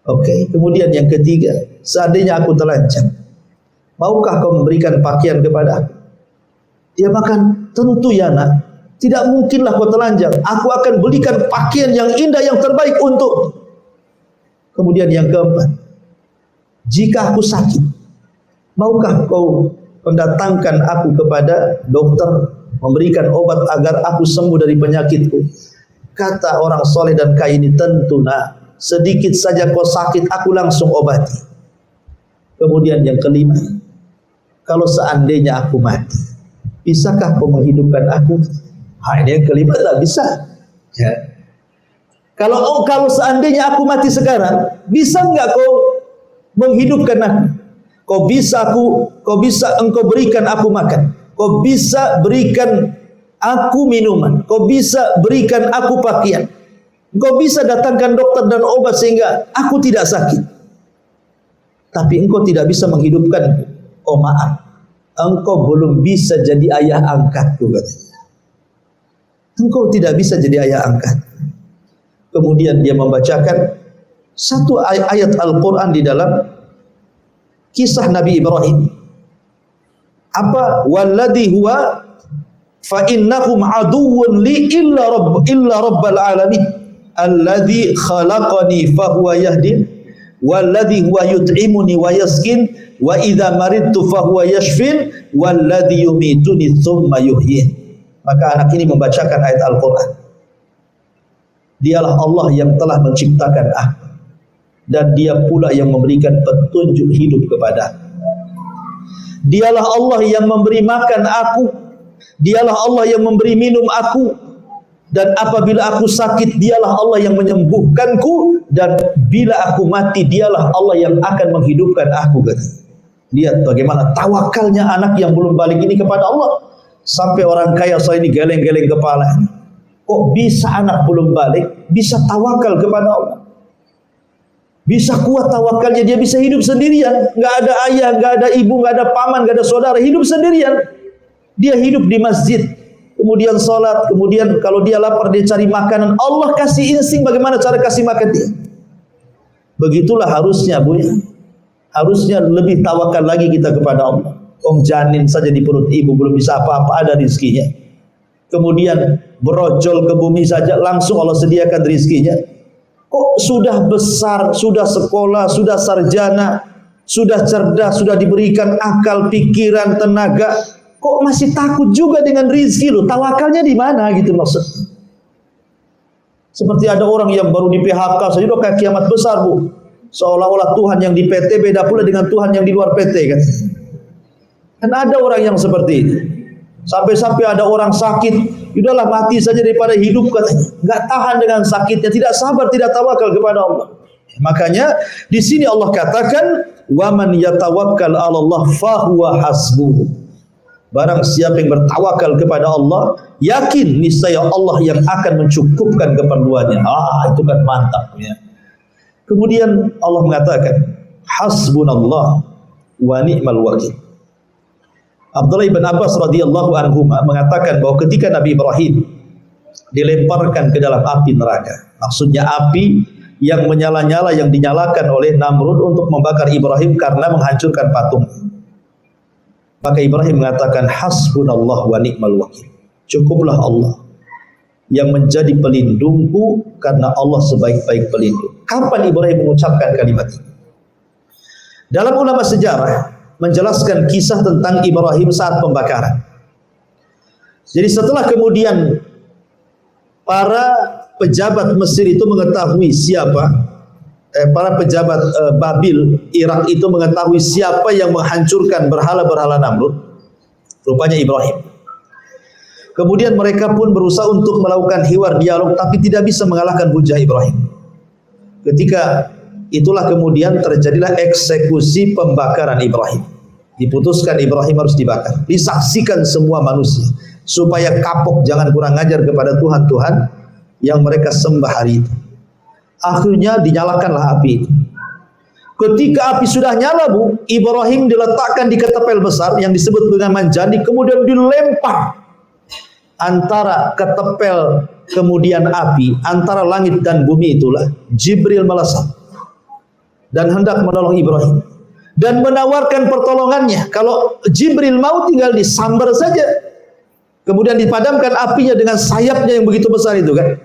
Oke, kemudian yang ketiga, seandainya aku telanjang, maukah kau memberikan pakaian kepada aku? Dia makan, tentu ya nak. Tidak mungkinlah kau telanjang. Aku akan belikan pakaian yang indah, yang terbaik untuk. Kemudian yang keempat, jika aku sakit, maukah kau mendatangkan aku kepada dokter, memberikan obat agar aku sembuh dari penyakitku? Kata orang soleh dan kaya ini, tentu nak, sedikit saja kau sakit, aku langsung obati. Kemudian yang kelima, kalau seandainya aku mati, bisakah kau menghidupkan aku? Ini yang kelima, tak bisa. Ya. Kalau seandainya aku mati sekarang, bisa enggak kau menghidupkan aku? Kau bisa engkau berikan aku makan. Kau bisa berikan aku minuman. Kau bisa berikan aku pakaian. Kau bisa datangkan dokter dan obat sehingga aku tidak sakit. Tapi engkau tidak bisa menghidupkan. Oh maaf, engkau belum bisa jadi ayah angkatku, katanya. Engkau tidak bisa jadi ayah angkat. Kemudian dia membacakan satu ayat Al-Quran di dalam kisah Nabi Ibrahim. Apa? Walladhi huwa fa innahum aduwwun li illa rabbal alamin alladhi khalaqani fa huwa yahdin walladhi huwa yut'imuni wa yaskin wa idza maridtu fa huwa yashfin walladhi yumituni thumma yuhyin. Maka anak ini membacakan ayat Al-Quran. Dialah Allah yang telah menciptakan aku, dan dia pula yang memberikan petunjuk hidup kepada aku. Dialah Allah yang memberi makan aku, dialah Allah yang memberi minum aku, dan apabila aku sakit, dialah Allah yang menyembuhkanku, dan bila aku mati, dialah Allah yang akan menghidupkan aku. Lihat bagaimana tawakalnya anak yang belum balik ini kepada Allah. Sampai orang kaya saya ini geleng-geleng kepala. Kok bisa anak belum balik bisa tawakal kepada Allah? Bisa kuat tawakalnya, dia bisa hidup sendirian, nggak ada ayah, nggak ada ibu, nggak ada paman, nggak ada saudara, hidup sendirian. Dia hidup di masjid, kemudian sholat, kemudian kalau dia lapar dia cari makanan. Allah kasih insting bagaimana cara kasih makan dia. Begitulah harusnya, Bu ya. Harusnya lebih tawakal lagi kita kepada Allah. Janin saja di perut ibu belum bisa apa-apa, ada rizkinya. Kemudian berojol ke bumi saja langsung Allah sediakan rizkinya. Kok sudah besar, sudah sekolah, sudah sarjana, sudah cerdas, sudah diberikan akal, pikiran, tenaga, kok masih takut juga dengan rizki loh? Tawakalnya di mana gitu maksudnya? Seperti ada orang yang baru di PHK saja udah kayak kiamat besar, Bu. Seolah-olah Tuhan yang di PT beda pula dengan Tuhan yang di luar PT kan. Dan ada orang yang seperti ini. Sampai-sampai ada orang sakit, udahlah mati saja daripada hidup katanya. Enggak tahan dengan sakitnya, tidak sabar, tidak tawakal kepada Allah. Makanya di sini Allah katakan, "Wa man yatawakkal 'ala Allah fa huwa hasbuh." Barang siapa yang bertawakal kepada Allah, yakin niscaya Allah yang akan mencukupkan keperluannya. Itu kan mantap ya. Kemudian Allah mengatakan, "Hasbunallah wa ni'mal wakil." Abdullah bin Abbas radhiyallahu anhu mengatakan bahwa ketika Nabi Ibrahim dilemparkan ke dalam api neraka, maksudnya api yang menyala-nyala yang dinyalakan oleh Namrud untuk membakar Ibrahim karena menghancurkan patung. Maka Ibrahim mengatakan hasbunallah wa ni'mal wakil. Cukuplah Allah yang menjadi pelindungku karena Allah sebaik-baik pelindung. Kapan Ibrahim mengucapkan kalimat ini? Dalam ulama sejarah menjelaskan kisah tentang Ibrahim saat pembakaran. Jadi setelah kemudian para pejabat Mesir itu mengetahui siapa, para pejabat Babil, Irak itu mengetahui siapa yang menghancurkan berhala-berhala Namrud, rupanya Ibrahim. Kemudian mereka pun berusaha untuk melakukan hiwar dialog, tapi tidak bisa mengalahkan hujah Ibrahim. Ketika itulah kemudian terjadilah eksekusi pembakaran Ibrahim. Diputuskan Ibrahim harus dibakar, disaksikan semua manusia, supaya kapok jangan kurang ajar kepada Tuhan-Tuhan yang mereka sembah hari itu. Akhirnya dinyalakanlah api itu. Ketika api sudah nyala, Bu, Ibrahim diletakkan di ketapel besar yang disebut dengan manjani, kemudian dilempar antara ketepel kemudian api, antara langit dan bumi. Itulah Jibril melesat dan hendak menolong Ibrahim dan menawarkan pertolongannya. Kalau Jibril mau tinggal disambar saja, kemudian dipadamkan apinya dengan sayapnya yang begitu besar itu kan.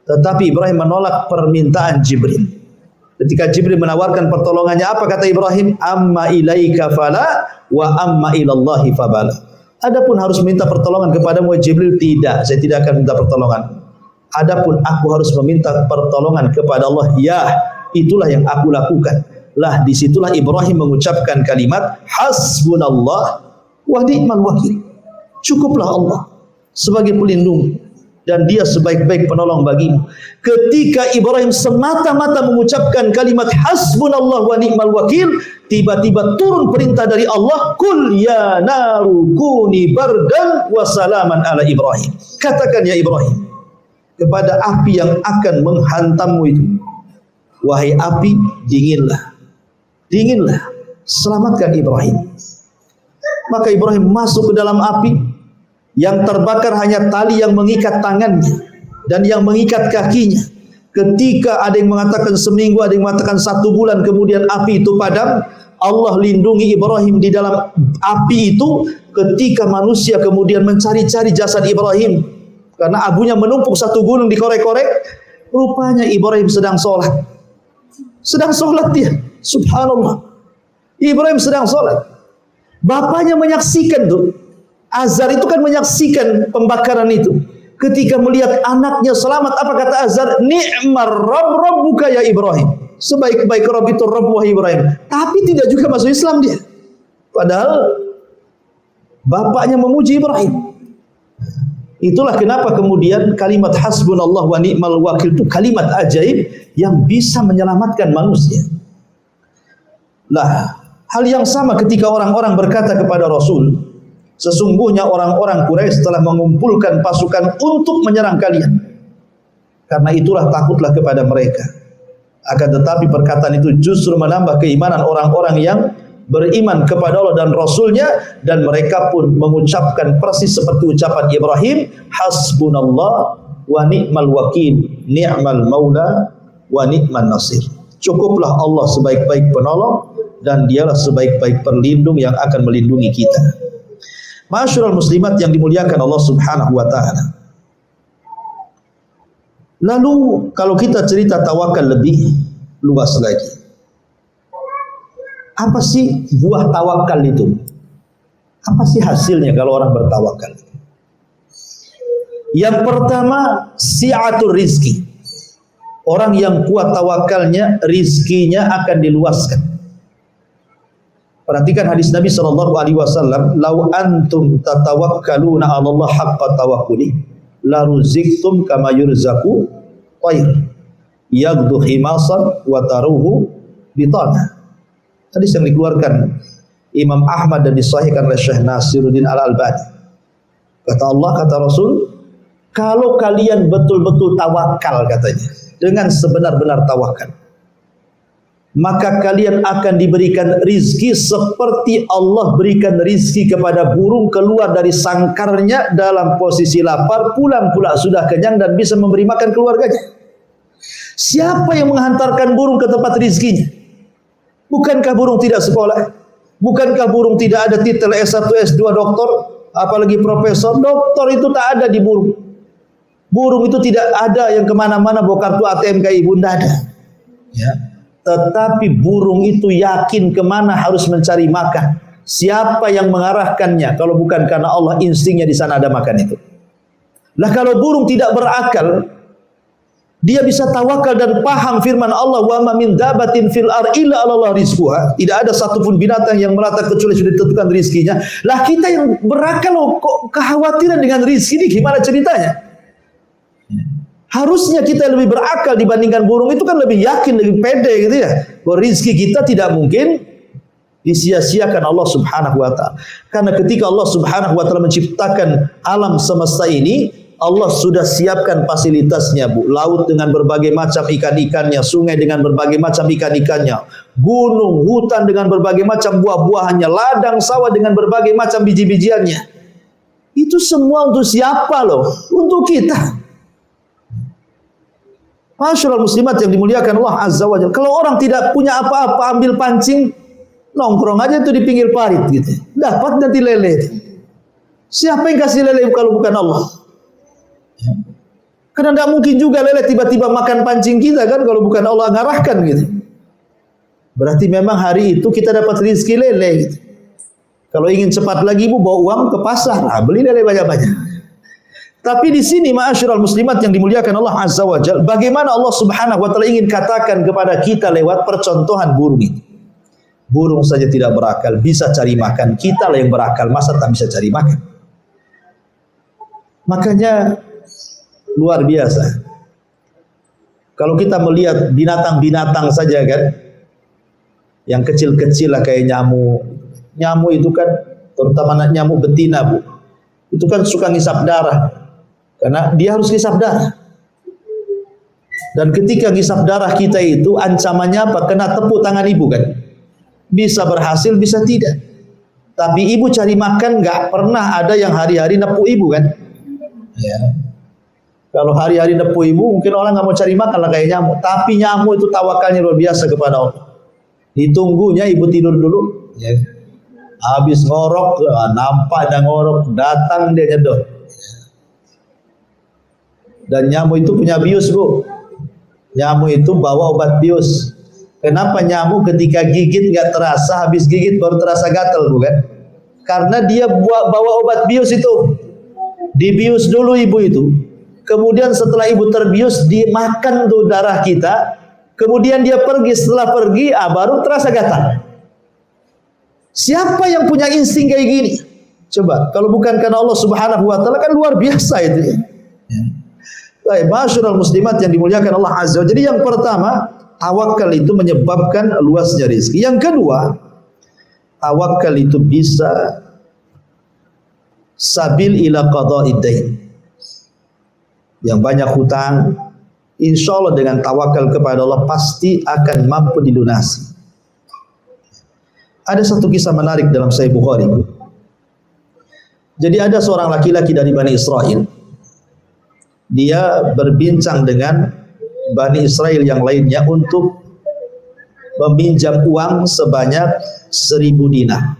Tetapi Ibrahim menolak permintaan Jibril. Ketika Jibril menawarkan pertolongannya, apa kata Ibrahim? Amma ilaika fala wa amma ilallahi fabala. Adapun harus minta pertolongan kepadamu Jibril, tidak, saya tidak akan minta pertolongan. Adapun aku harus meminta pertolongan kepada Allah, ya, itulah yang aku lakukan. Lah disitulah Ibrahim mengucapkan kalimat hasbunallah wa ni'mal wakil. Cukuplah Allah sebagai pelindung dan dia sebaik-baik penolong bagimu. Ketika Ibrahim semata-mata mengucapkan kalimat hasbunallah wa ni'mal wakil, tiba-tiba turun perintah dari Allah, kul ya naru kuni bardan wa salaman ala Ibrahim. Katakan ya Ibrahim kepada api yang akan menghantammu itu, wahai api, dinginlah, dinginlah, selamatkan Ibrahim. Maka Ibrahim masuk ke dalam api. Yang terbakar hanya tali yang mengikat tangannya dan yang mengikat kakinya. Ketika ada yang mengatakan seminggu, ada yang mengatakan 1 bulan, kemudian api itu padam. Allah lindungi Ibrahim di dalam api itu. Ketika manusia kemudian mencari-cari jasad Ibrahim, karena abunya menumpuk satu gunung dikorek-korek, rupanya Ibrahim sedang sholat. Sedang sholat dia, subhanallah. Ibrahim sedang sholat. Bapaknya menyaksikan tuh. Azar itu kan menyaksikan pembakaran itu. Ketika melihat anaknya selamat, apa kata Azar? Ni'mar Rabb Rabbuka ya Ibrahim. Sebaik-baik Rabb itu Rabb wahai Ibrahim. Tapi tidak juga masuk Islam dia. Padahal bapaknya memuji Ibrahim. Itulah kenapa kemudian kalimat hasbunallah wa ni'mal wakil itu kalimat ajaib yang bisa menyelamatkan manusia. Lah, hal yang sama ketika orang-orang berkata kepada Rasul, sesungguhnya orang-orang Quraisy telah mengumpulkan pasukan untuk menyerang kalian. Karena itulah takutlah kepada mereka. Akan tetapi perkataan itu justru menambah keimanan orang-orang yang beriman kepada Allah dan Rasulnya, dan mereka pun mengucapkan persis seperti ucapan Ibrahim, hasbunallah wa ni'mal wakil, ni'mal maula wa ni'man nasir. Cukuplah Allah sebaik-baik penolong dan dialah sebaik-baik perlindung yang akan melindungi kita. Ma'asyiral muslimat yang dimuliakan Allah Subhanahu wa taala. Lalu kalau kita cerita tawakal lebih luas lagi. Apa sih buah tawakal itu? Apa sih hasilnya kalau orang bertawakal? Yang pertama, si'atur rizki. Orang yang kuat tawakalnya, rizkinya akan diluaskan. Perhatikan hadis Nabi SAW, "Lau antum tatawakkaluna 'ala Allah haqqa tawakkuli, la ruziktum kama yurzaku tayr, yaghdu himasan wa taruhu bitana." Hadis yang dikeluarkan Imam Ahmad dan disahihkan oleh Syekh Nasiruddin Al-Albani. Kata Allah, kata Rasul, kalau kalian betul-betul tawakal, katanya, dengan sebenar-benar tawakal, maka kalian akan diberikan rizki seperti Allah berikan rizki kepada burung keluar dari sangkarnya dalam posisi lapar, pulang pula sudah kenyang dan bisa memberi makan keluarganya. Siapa yang menghantarkan burung ke tempat rizkinya? Bukankah burung tidak sekolah? Bukankah burung tidak ada titel S1, S2, doktor? Apalagi profesor? Doktor itu tak ada di burung. Burung itu tidak ada yang kemana-mana bawa kartu ATM ke ibu, tidak ada. Ya. Tetapi burung itu yakin kemana harus mencari makan. Siapa yang mengarahkannya? Kalau bukan karena Allah, instingnya di sana ada makan itu. Lah kalau burung tidak berakal, dia bisa tawakal dan paham firman Allah, wa ma min dabatin fil ardi illa 'alallah rizquha. Tidak ada satupun binatang yang melata kecuali sudah ditentukan rizkinya. Lah kita yang berakal kok kekhawatiran dengan rizki ini gimana ceritanya? Harusnya kita lebih berakal dibandingkan burung itu, kan lebih yakin, lebih pede gitu ya. Bahwa rizki kita tidak mungkin disia-siakan Allah Subhanahu wa taala. Karena ketika Allah Subhanahu wa taala menciptakan alam semesta ini, Allah sudah siapkan fasilitasnya, Bu. Laut dengan berbagai macam ikan-ikannya, sungai dengan berbagai macam ikan-ikannya, gunung, hutan dengan berbagai macam buah-buahannya, ladang sawah dengan berbagai macam biji-bijiannya. Itu semua untuk siapa loh? Untuk kita. Masyaallah muslimat yang dimuliakan Allah Azza wa Jalla. Kalau orang tidak punya apa-apa, ambil pancing, nongkrong aja tuh di pinggir parit gitu. Dapat nanti lele. Siapa yang kasih lele kalau bukan Allah? Karena tidak mungkin juga lele tiba-tiba makan pancing kita kan kalau bukan Allah ngarahkan gitu. Berarti memang hari itu kita dapat rezeki lele gitu. Kalau ingin cepat lagi Bu, bawa uang ke pasar, beli lele banyak-banyak. Tapi di sini ma'asyiral muslimat yang dimuliakan Allah Azza wa Jalla, bagaimana Allah Subhanahu wa taala ingin katakan kepada kita lewat percontohan burung ini. Burung saja tidak berakal, bisa cari makan. Kita lah yang berakal, masa tak bisa cari makan? Makanya luar biasa. Kalau kita melihat binatang-binatang saja kan, yang kecil-kecil lah kayak nyamuk. Nyamuk itu kan, terutama nyamuk betina Bu, itu kan suka ngisap darah. Karena dia harus ngisap darah. Dan ketika ngisap darah kita itu ancamannya apa? Kena tepuk tangan ibu kan. Bisa berhasil, bisa tidak. Tapi ibu cari makan nggak pernah ada yang hari-hari nepuk ibu kan. Ya. Kalau hari-hari nepuk ibu mungkin orang nggak mau cari makan lah kayak nyamuk. Tapi nyamuk itu tawakalnya luar biasa kepada Allah. Ditunggunya ibu tidur dulu. Ya. Habis ngorok, nampak ada ngorok, datang dia nyedot. Dan nyamuk itu punya bius Bu. Nyamuk itu bawa obat bius. Kenapa nyamuk ketika gigit nggak terasa, habis gigit baru terasa gatal bukan? Karena dia bawa obat bius itu. Dibius dulu ibu itu. Kemudian setelah ibu terbius, dimakan tuh darah kita. Kemudian dia pergi, setelah pergi baru terasa gatal. Siapa yang punya insting kayak gini? Coba, kalau bukan karena Allah Subhanahu wa taala kan luar biasa itu ya. Baik, masyaallah muslimat yang dimuliakan Allah Azza. Jadi yang pertama, tawakal itu menyebabkan luasnya rezeki. Yang kedua, tawakal itu bisa sabil ila qada'id dain. Yang banyak hutang, insya Allah dengan tawakal kepada Allah pasti akan mampu dilunasi. Ada satu kisah menarik dalam Sahih Bukhari. Jadi ada seorang laki-laki dari Bani Israel. Dia berbincang dengan Bani Israel yang lainnya untuk meminjam uang sebanyak 1000 dinar.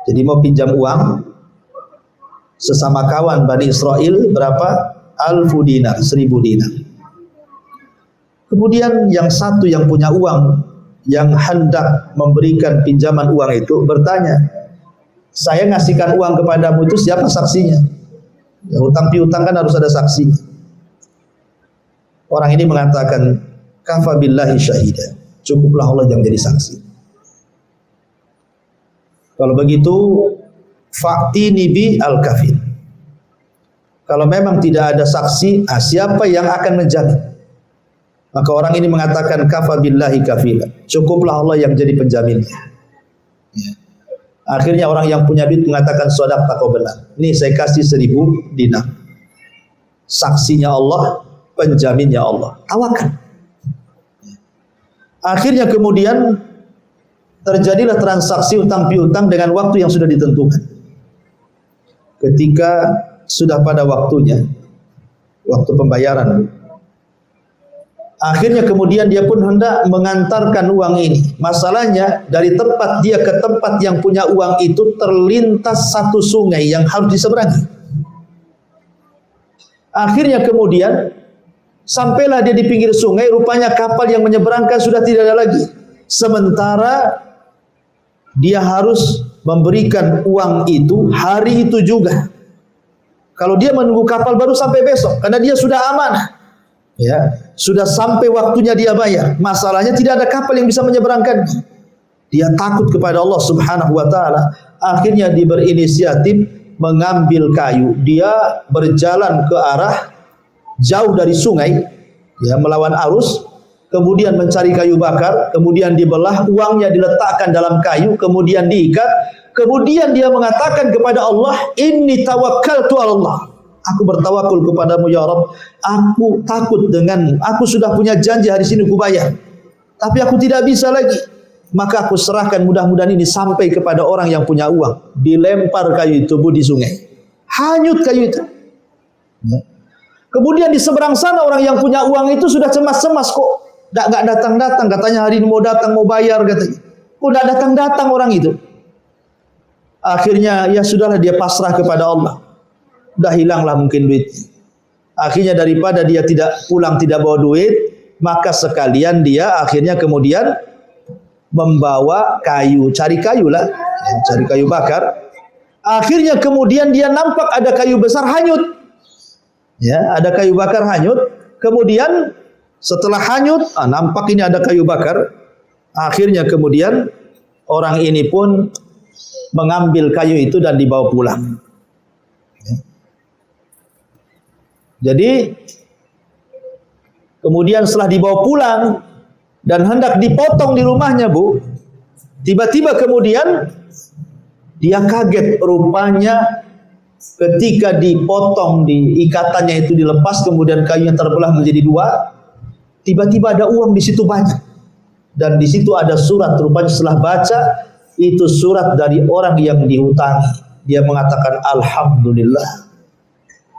Jadi mau pinjam uang sesama kawan Bani Israel berapa? 1000 dinar, 1000 dinar. Kemudian yang satu yang punya uang, yang hendak memberikan pinjaman uang itu bertanya, saya ngasihkan uang kepadamu itu siapa saksinya? Ya, hutang piutang kan harus ada saksi. Orang ini mengatakan, kafa billahi syahida, cukuplah Allah yang jadi saksi. Kalau begitu, fa'tini bi al-kafil. Kalau memang tidak ada saksi, siapa yang akan menjamin? Maka orang ini mengatakan, kafa billahi kafila, cukuplah Allah yang jadi penjaminnya. Ya. Akhirnya orang yang punya duit mengatakan, shadaqta kau benar. Ini saya kasih 1000 dinar. Saksinya Allah, penjaminnya Allah. Tawakal. Akhirnya kemudian terjadilah transaksi utang piutang dengan waktu yang sudah ditentukan. Ketika sudah pada waktunya, waktu pembayaran, akhirnya kemudian dia pun hendak mengantarkan uang ini. Masalahnya dari tempat dia ke tempat yang punya uang itu terlintas satu sungai yang harus diseberangi. Akhirnya kemudian sampailah dia di pinggir sungai, rupanya kapal yang menyeberangkan sudah tidak ada lagi. Sementara dia harus memberikan uang itu hari itu juga. Kalau dia menunggu kapal baru sampai besok, karena dia sudah amanah. Ya, sudah sampai waktunya dia bayar. Masalahnya tidak ada kapal yang bisa menyeberangkan. Dia takut kepada Allah Subhanahu wa taala. Akhirnya dia berinisiatif mengambil kayu. Dia berjalan ke arah jauh dari sungai, ya, melawan arus. Kemudian mencari kayu bakar, kemudian dibelah, uangnya diletakkan dalam kayu, kemudian diikat. Kemudian dia mengatakan kepada Allah, "Inni tawakkaltu 'ala Allah." Aku bertawakul kepadamu ya Rabb. Aku takut aku sudah punya janji hari sini aku bayar. Tapi aku tidak bisa lagi. Maka aku serahkan, mudah-mudahan ini sampai kepada orang yang punya uang. Dilempar kayu itu di sungai. Hanyut kayu itu. Ya. Kemudian di seberang sana orang yang punya uang itu sudah cemas-cemas, kok nggak datang-datang. Katanya hari ini mau datang, mau bayar katanya. Kok nggak datang-datang orang itu. Akhirnya ya sudahlah, dia pasrah kepada Allah. Udah hilanglah mungkin duit. Akhirnya daripada dia tidak pulang tidak bawa duit, maka sekalian dia akhirnya kemudian membawa kayu, cari kayu lah, cari kayu bakar. Akhirnya kemudian dia nampak ada kayu besar hanyut. Ya, ada kayu bakar hanyut. Kemudian setelah hanyut, nampak ini ada kayu bakar. Akhirnya kemudian orang ini pun mengambil kayu itu dan dibawa pulang. Jadi kemudian setelah dibawa pulang dan hendak dipotong di rumahnya, Bu, tiba-tiba kemudian dia kaget, rupanya ketika dipotong, di ikatannya itu dilepas, kemudian kayunya terbelah menjadi dua, tiba-tiba ada uang di situ banyak. Dan di situ ada surat, rupanya setelah baca itu surat dari orang yang dihutangi. Dia mengatakan alhamdulillah.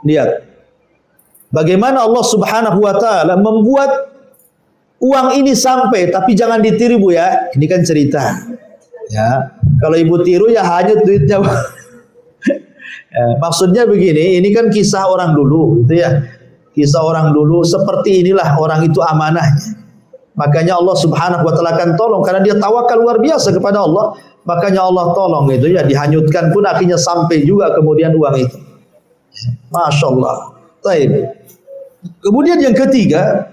Lihat bagaimana Allah Subhanahu wa taala membuat uang ini sampai, tapi jangan ditiru, Bu, ya. Ini kan cerita. Ya, kalau ibu tiru ya hanyut duitnya. Ya, maksudnya begini, ini kan kisah orang dulu, gitu ya. Kisah orang dulu, seperti inilah orang itu amanahnya. Makanya Allah Subhanahu wa taala akan tolong karena dia tawakal luar biasa kepada Allah. Makanya Allah tolong, gitu ya, dihanyutkan pun akhirnya sampai juga kemudian uang itu. Masya Allah. Baik. Kemudian yang ketiga,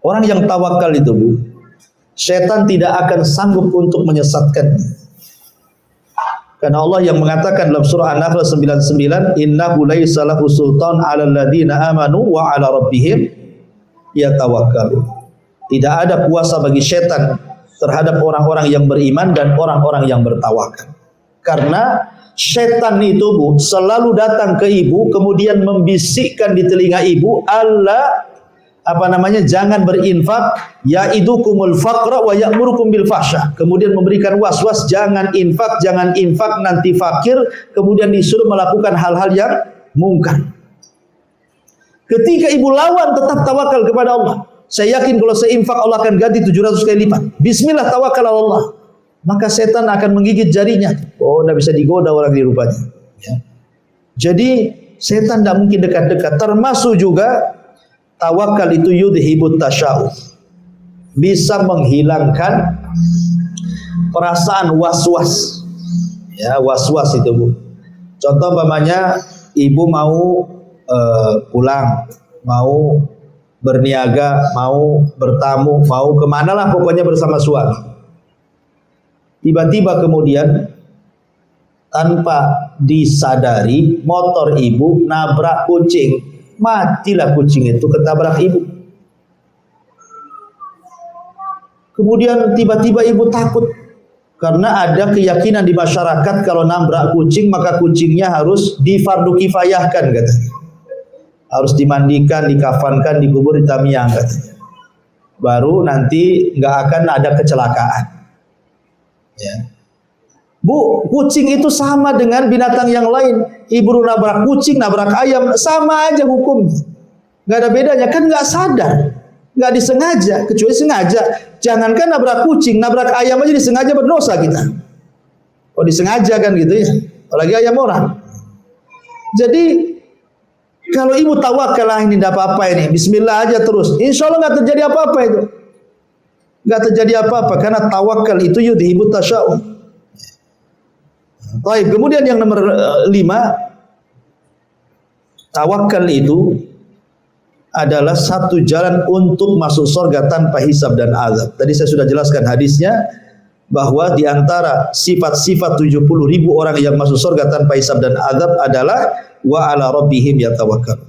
orang yang tawakal itu, Bu, setan tidak akan sanggup untuk menyesatkannya. Karena Allah yang mengatakan dalam surah An-Nahl 99, "Innahu laisa lahu sultan 'alal ladzina amanu wa 'ala rabbihim yatawakkalun." Tidak ada kuasa bagi setan terhadap orang-orang yang beriman dan orang-orang yang bertawakal. Karena setan itu, Bu, selalu datang ke ibu kemudian membisikkan di telinga ibu, Allah jangan berinfak, ya'idukumul faqra wa ya'murukum bil fahsya. Kemudian memberikan was-was, jangan infak nanti fakir, kemudian disuruh melakukan hal-hal yang mungkar. Ketika ibu lawan, tetap tawakal kepada Allah. Saya yakin kalau saya infak Allah akan ganti 700 kali lipat. Bismillah, tawakal Allah. Maka setan akan menggigit jarinya. Oh, tidak bisa digoda orang di rupanya. Ya. Jadi setan tidak mungkin dekat-dekat. Termasuk juga tawakal itu yudhibut tasya'uf. Bisa menghilangkan perasaan was-was. Ya, was-was itu, Bu. Contoh umpamanya ibu mau pulang, mau berniaga, mau bertamu, mau kemana lah pokoknya bersama suami. Tiba-tiba kemudian tanpa disadari motor ibu nabrak kucing. Matilah kucing itu, ketabrak ibu. Kemudian tiba-tiba ibu takut karena ada keyakinan di masyarakat kalau nabrak kucing maka kucingnya harus difardu kifayahkan, katanya. Harus dimandikan, dikafankan, dikubur di tamiang, katanya. Baru nanti nggak akan ada kecelakaan. Ya. Bu, kucing itu sama dengan binatang yang lain. Ibu nabrak kucing, nabrak ayam, sama aja hukum. Nggak ada bedanya, kan nggak sadar, nggak disengaja. Kecuali sengaja, jangankan nabrak kucing, nabrak ayam aja disengaja berdosa kita. Oh, disengaja kan gitu ya, apalagi ayam orang. Jadi Kalau ibu tawakal lah ini tidak apa-apa ini, bismillah aja terus, insya Allah nggak terjadi apa-apa itu, nggak terjadi apa-apa karena tawakal itu yudhibut tasya'um. Baik, kemudian yang nomor 5, tawakal itu adalah satu jalan untuk masuk surga tanpa hisab dan azab. Tadi saya sudah jelaskan hadisnya bahwa di antara sifat-sifat 70.000 orang yang masuk surga tanpa hisab dan azab adalah wa ala rabbihim yatawakkal.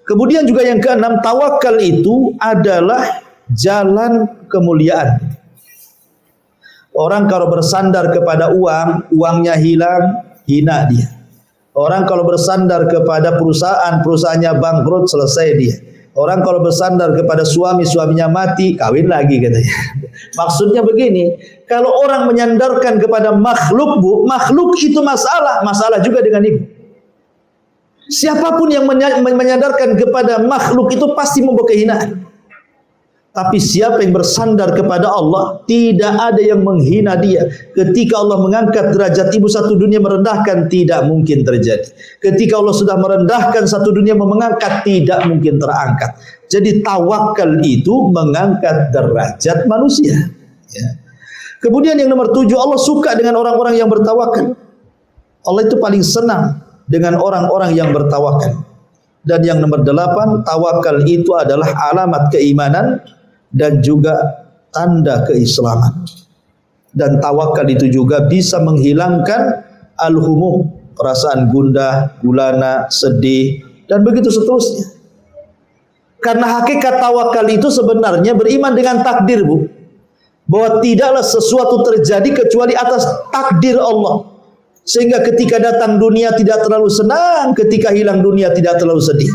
Kemudian juga yang keenam, tawakal itu adalah jalan kemuliaan. Orang kalau bersandar kepada uang, uangnya hilang, hina dia. Orang kalau bersandar kepada perusahaan, perusahaannya bangkrut, selesai dia. Orang kalau bersandar kepada suami, suaminya mati, kawin lagi katanya. Maksudnya begini, kalau orang menyandarkan kepada makhluk, Bu, makhluk itu masalah juga dengan ibu. Siapapun yang menyandarkan kepada makhluk itu pasti membawa kehinaan. Tapi siapa yang bersandar kepada Allah, tidak ada yang menghina dia. Ketika Allah mengangkat derajat ibu, satu dunia merendahkan, tidak mungkin terjadi. Ketika Allah sudah merendahkan, satu dunia mengangkat, tidak mungkin terangkat. Jadi tawakal itu mengangkat derajat manusia. Ya. Kemudian yang nomor 7, Allah suka dengan orang-orang yang bertawakal. Allah itu paling senang dengan orang-orang yang bertawakal. Dan yang nomor 8, tawakal itu adalah alamat keimanan dan juga tanda keislaman. Dan tawakal itu juga bisa menghilangkan al-humum, perasaan gundah, gulana, sedih, dan begitu seterusnya. Karena hakikat tawakal itu sebenarnya beriman dengan takdir, Bu. Bahwa tidaklah sesuatu terjadi kecuali atas takdir Allah. Sehingga ketika datang dunia tidak terlalu senang, ketika hilang dunia tidak terlalu sedih.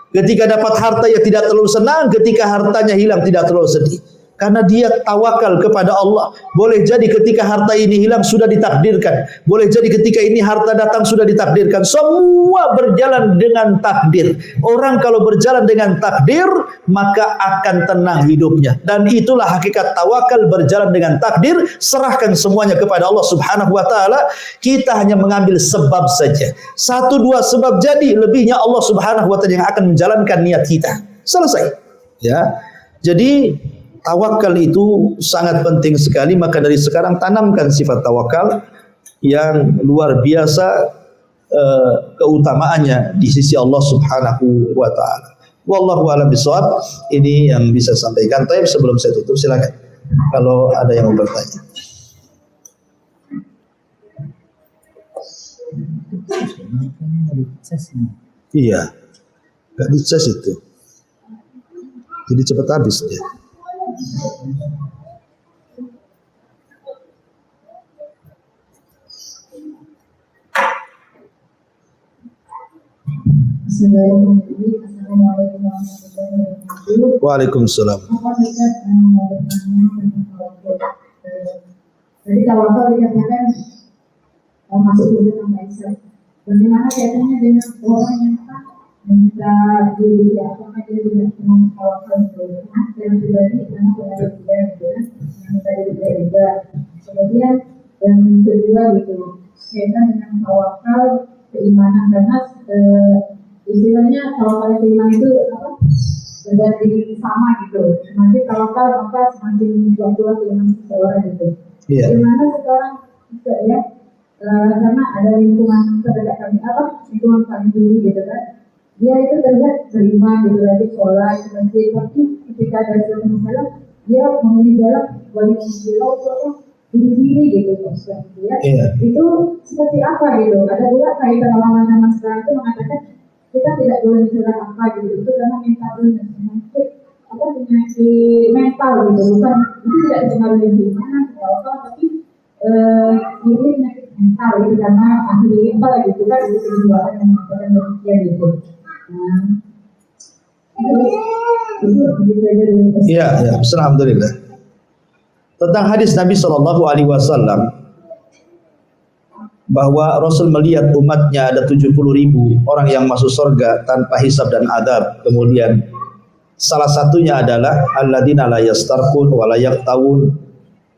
Ketika dapat harta ya tidak terlalu senang, ketika hartanya hilang tidak terlalu sedih. Karena dia tawakal kepada Allah. Boleh jadi ketika harta ini hilang sudah ditakdirkan. Boleh jadi ketika ini harta datang sudah ditakdirkan. Semua berjalan dengan takdir. Orang kalau berjalan dengan takdir, maka akan tenang hidupnya. Dan itulah hakikat tawakal, berjalan dengan takdir. Serahkan semuanya kepada Allah Subhanahu wa ta'ala. Kita hanya mengambil sebab saja. 1, 2 sebab jadi, lebihnya Allah Subhanahu wa ta'ala yang akan menjalankan niat kita. Selesai. Ya. Jadi tawakal itu sangat penting sekali, maka dari sekarang tanamkan sifat tawakal yang luar biasa keutamaannya di sisi Allah Subhanahu wa taala. Wallahu a'lam bishawab. Ini yang bisa sampaikan. Tapi sebelum saya tutup, silakan kalau ada yang mau bertanya. Iya, nggak dicas itu, jadi cepat habis dia. Waalaikumsalam. Jadi tawakal dikatakan masuk dulu sama Islam. Bagaimana kaitannya dengan orang yang minta diri, apakah dia tidak mau tawakal dulu? Dan pribadi karena ada dia gitu ya, yang minta diri juga. Kemudian yang kedua gitu, kaitan dengan tawakal keimanan, karena istilahnya tawakal keimanan itu apa? Menjadi sama gitu. Semakin tawakal maka semakin kuat keimanan seseorang gitu. Bagaimana sekarang juga ya? Karena ada lingkungan terdekat kami lingkungan kami dulu gitu kan, dia itu terlihat beriman gitu, lagi sholat masjid, tapi ketika ada suatu masalah dia memilih jalan bagi menjelau untuk bunuh diri gitu maksudnya gitu ya. Itu seperti apa gitu? Ada juga kaitan ulama sekarang itu mengatakan kita tidak boleh bicara apa gitu, itu karena mental penyakit mental gitu, bukan itu tidak dipengaruhi gimana apa, tapi ini penyakit mental itu karena ahli mental gitu kan, itu kejualan yang mengatakan demikian gitu. Iya, alhamdulillah. Tentang hadis Nabi SAW bahwa Rasul melihat umatnya ada 70.000 orang yang masuk surga tanpa hisab dan adab. Kemudian salah satunya adalah alladzina la yastarqun wa la yaqtawun,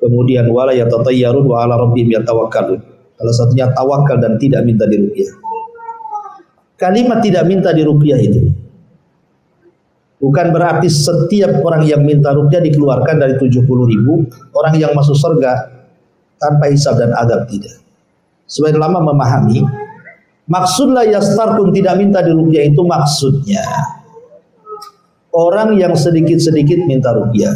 kemudian wa la yatatayyarun wa ala rabbihim yatawakkalun. Salah satunya tawakal dan tidak minta diruqyah. Kalimat tidak minta diruqyah itu bukan berarti setiap orang yang minta ruqyah dikeluarkan dari 70.000 orang yang masuk surga tanpa hisab dan adab, tidak. Sebagian ulama memahami maksud la yastarkun tidak minta diruqyah itu maksudnya orang yang sedikit-sedikit minta ruqyah,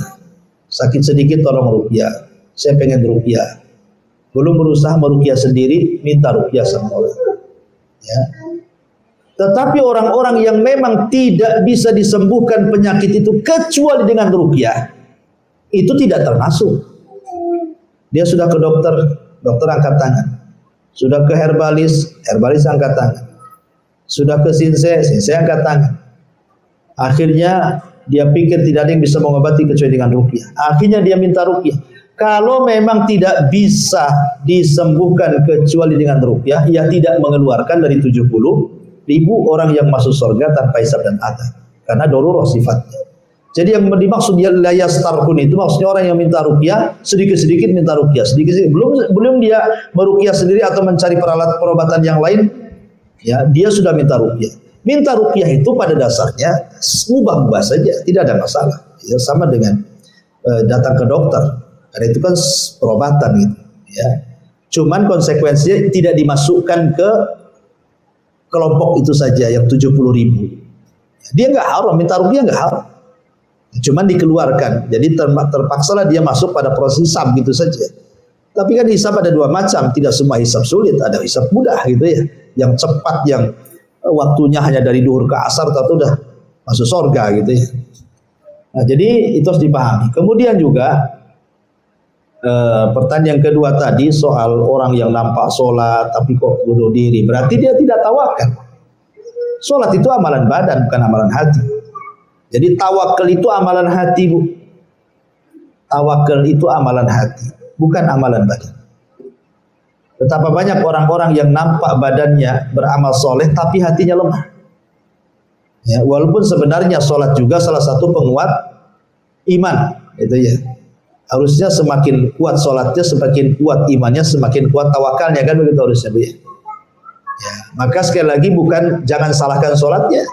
sakit sedikit tolong ruqyah, saya pengen ruqyah, belum berusaha meruqyah sendiri, minta ruqyah sama orang, ya. Tetapi orang-orang yang memang tidak bisa disembuhkan penyakit itu kecuali dengan ruqyah, itu tidak termasuk. Dia sudah ke dokter, dokter angkat tangan. Sudah ke herbalis, herbalis angkat tangan. Sudah ke sinse, sinse angkat tangan. Akhirnya dia pikir tidak ada yang bisa mengobati kecuali dengan ruqyah. Akhirnya dia minta ruqyah. Kalau memang tidak bisa disembuhkan kecuali dengan ruqyah, ia tidak mengeluarkan dari 70.000 orang yang masuk surga tanpa hisab dan adab, karena darurah sifatnya. Jadi yang dimaksud dia la yastarkun itu maksudnya orang yang minta ruqyah sedikit-sedikit minta ruqyah, sedikit-sedikit, belum dia meruqyah sendiri atau mencari perobatan yang lain, ya dia sudah minta ruqyah. Minta ruqyah itu pada dasarnya mubah-mubah saja, tidak ada masalah. Ya, sama dengan datang ke dokter, karena itu kan perobatan gitu, ya. Cuman konsekuensinya tidak dimasukkan ke kelompok itu saja yang 70.000. Dia nggak haram, minta ruqyah nggak haram. Cuman dikeluarkan. Jadi terpaksalah dia masuk pada proses hisab gitu saja. Tapi kan hisab ada dua macam, tidak semua hisab sulit, ada hisab mudah gitu ya. Yang cepat, yang waktunya hanya dari duhur ke asar atau udah masuk surga gitu ya. Nah, jadi itu harus dipahami. Kemudian juga pertanyaan kedua tadi soal orang yang nampak sholat tapi kok bunuh diri, berarti dia tidak tawakal. Sholat itu amalan badan, bukan amalan hati. Jadi tawakal itu amalan hati, Bu. Tawakal itu amalan hati, bukan amalan badan. Betapa banyak orang-orang yang nampak badannya beramal soleh tapi hatinya lemah. Ya, walaupun sebenarnya sholat juga salah satu penguat iman, itu ya. Harusnya semakin kuat sholatnya, semakin kuat imannya, semakin kuat tawakalnya, kan begitu harusnya, Bu ya. Ya, maka sekali lagi bukan jangan salahkan sholatnya,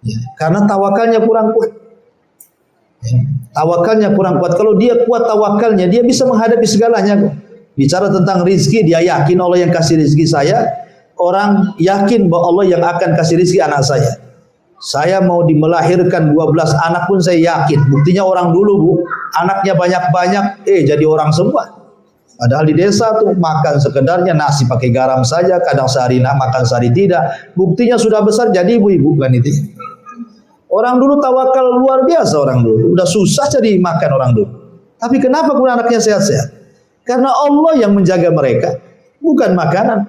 ya, karena tawakalnya kurang kuat. Ya, tawakalnya kurang kuat. Kalau dia kuat tawakalnya, dia bisa menghadapi segalanya. Bicara tentang rizki, dia yakin Allah yang kasih rizki saya. Orang yakin bahwa Allah yang akan kasih rizki anak saya. Saya mau melahirkan 12 anak pun saya yakin. Buktinya orang dulu, Bu, anaknya banyak-banyak, jadi orang semua. Padahal di desa tuh makan sekedarnya, nasi pakai garam saja, kadang sehari makan sehari tidak. Buktinya sudah besar jadi ibu-ibu, kan itu. Orang dulu tawakal luar biasa, orang dulu. Udah susah jadi makan orang dulu. Tapi kenapa pun anaknya sehat-sehat? Karena Allah yang menjaga mereka, bukan makanan.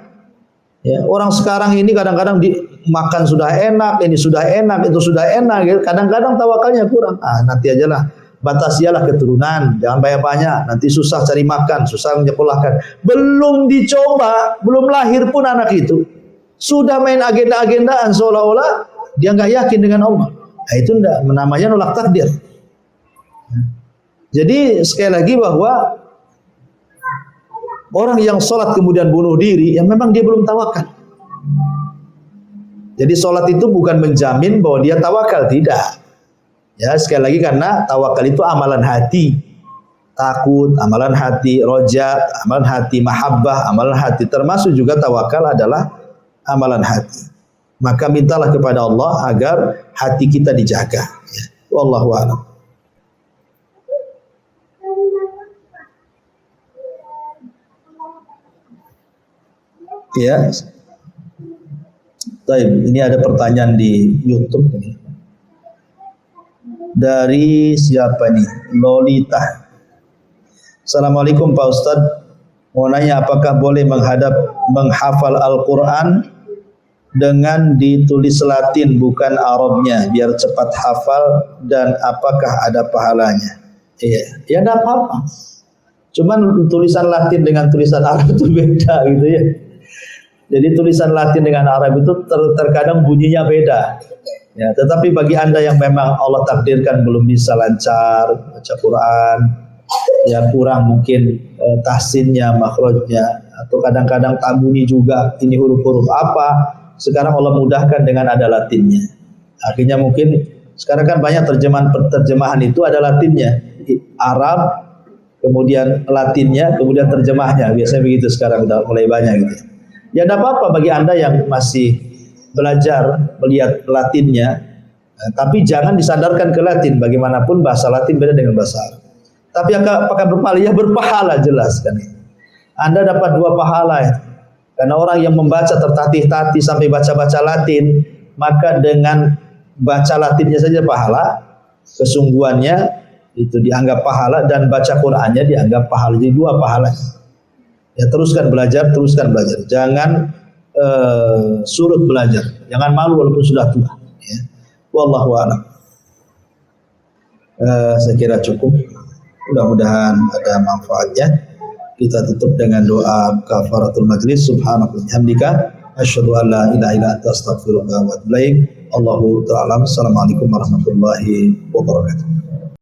Ya, orang sekarang ini kadang-kadang makan sudah enak, ini sudah enak, itu sudah enak. Gitu. Kadang-kadang tawakalnya kurang. Nanti ajalah, batasialah keturunan, jangan banyak-banyak. Nanti susah cari makan, susah menyekolahkan. Belum dicoba, belum lahir pun anak itu sudah main agenda-agendaan seolah-olah dia nggak yakin dengan Allah. Itu namanya nolak takdir. Jadi sekali lagi bahwa orang yang sholat kemudian bunuh diri, ya memang dia belum tawakal. Jadi sholat itu bukan menjamin bahwa dia tawakal, tidak. Ya, sekali lagi karena tawakal itu amalan hati. Takut, amalan hati, roja, amalan hati, mahabbah, amalan hati. Termasuk juga tawakal adalah amalan hati. Maka mintalah kepada Allah agar hati kita dijaga. Ya. Wallahu a'lam. Ya, baik. Ini ada pertanyaan di YouTube ini. Dari siapa nih? Lolita. Assalamualaikum Pak Ustadz. Mau nanya apakah boleh menghafal Al-Quran dengan ditulis Latin bukan Arabnya biar cepat hafal, dan apakah ada pahalanya? Iya, ya enggak apa-apa. Cuman tulisan Latin dengan tulisan Arab itu beda gitu ya. Jadi tulisan Latin dengan Arab itu terkadang bunyinya beda. Ya, tetapi bagi Anda yang memang Allah takdirkan belum bisa lancar baca Quran, ya kurang mungkin tahsinnya, makhrajnya, atau kadang-kadang tak bunyi juga ini huruf-huruf apa, sekarang Allah mudahkan dengan ada Latinnya. Akhirnya mungkin sekarang kan banyak terjemahan itu ada Latinnya, Arab, kemudian Latinnya, kemudian terjemahnya. Biasanya begitu sekarang udah mulai banyak gitu. Ya tidak apa-apa bagi Anda yang masih belajar melihat Latinnya, tapi jangan disandarkan ke Latin. Bagaimanapun bahasa Latin beda dengan bahasa Arab. Tapi apakah berpahala? Ya berpahala jelas kan. Anda dapat 2 pahala ya. Karena orang yang membaca tertatih-tatih sampai baca-baca Latin, maka dengan baca Latinnya saja pahala, kesungguhannya itu dianggap pahala, dan baca Qur'annya dianggap pahala. Jadi 2 pahala. Ya teruskan belajar. Jangan surut belajar. Jangan malu walaupun sudah tua. Ya. Wallahu a'lam. Saya kira cukup. Mudah-mudahan ada manfaatnya. Kita tutup dengan doa kafaratul majlis. Subhanaka wa bihamdika asyhadu an la ilaha illa anta astaghfiruka wa atubu ilaik. Allahu ta'ala. Assalamualaikum warahmatullahi wabarakatuh.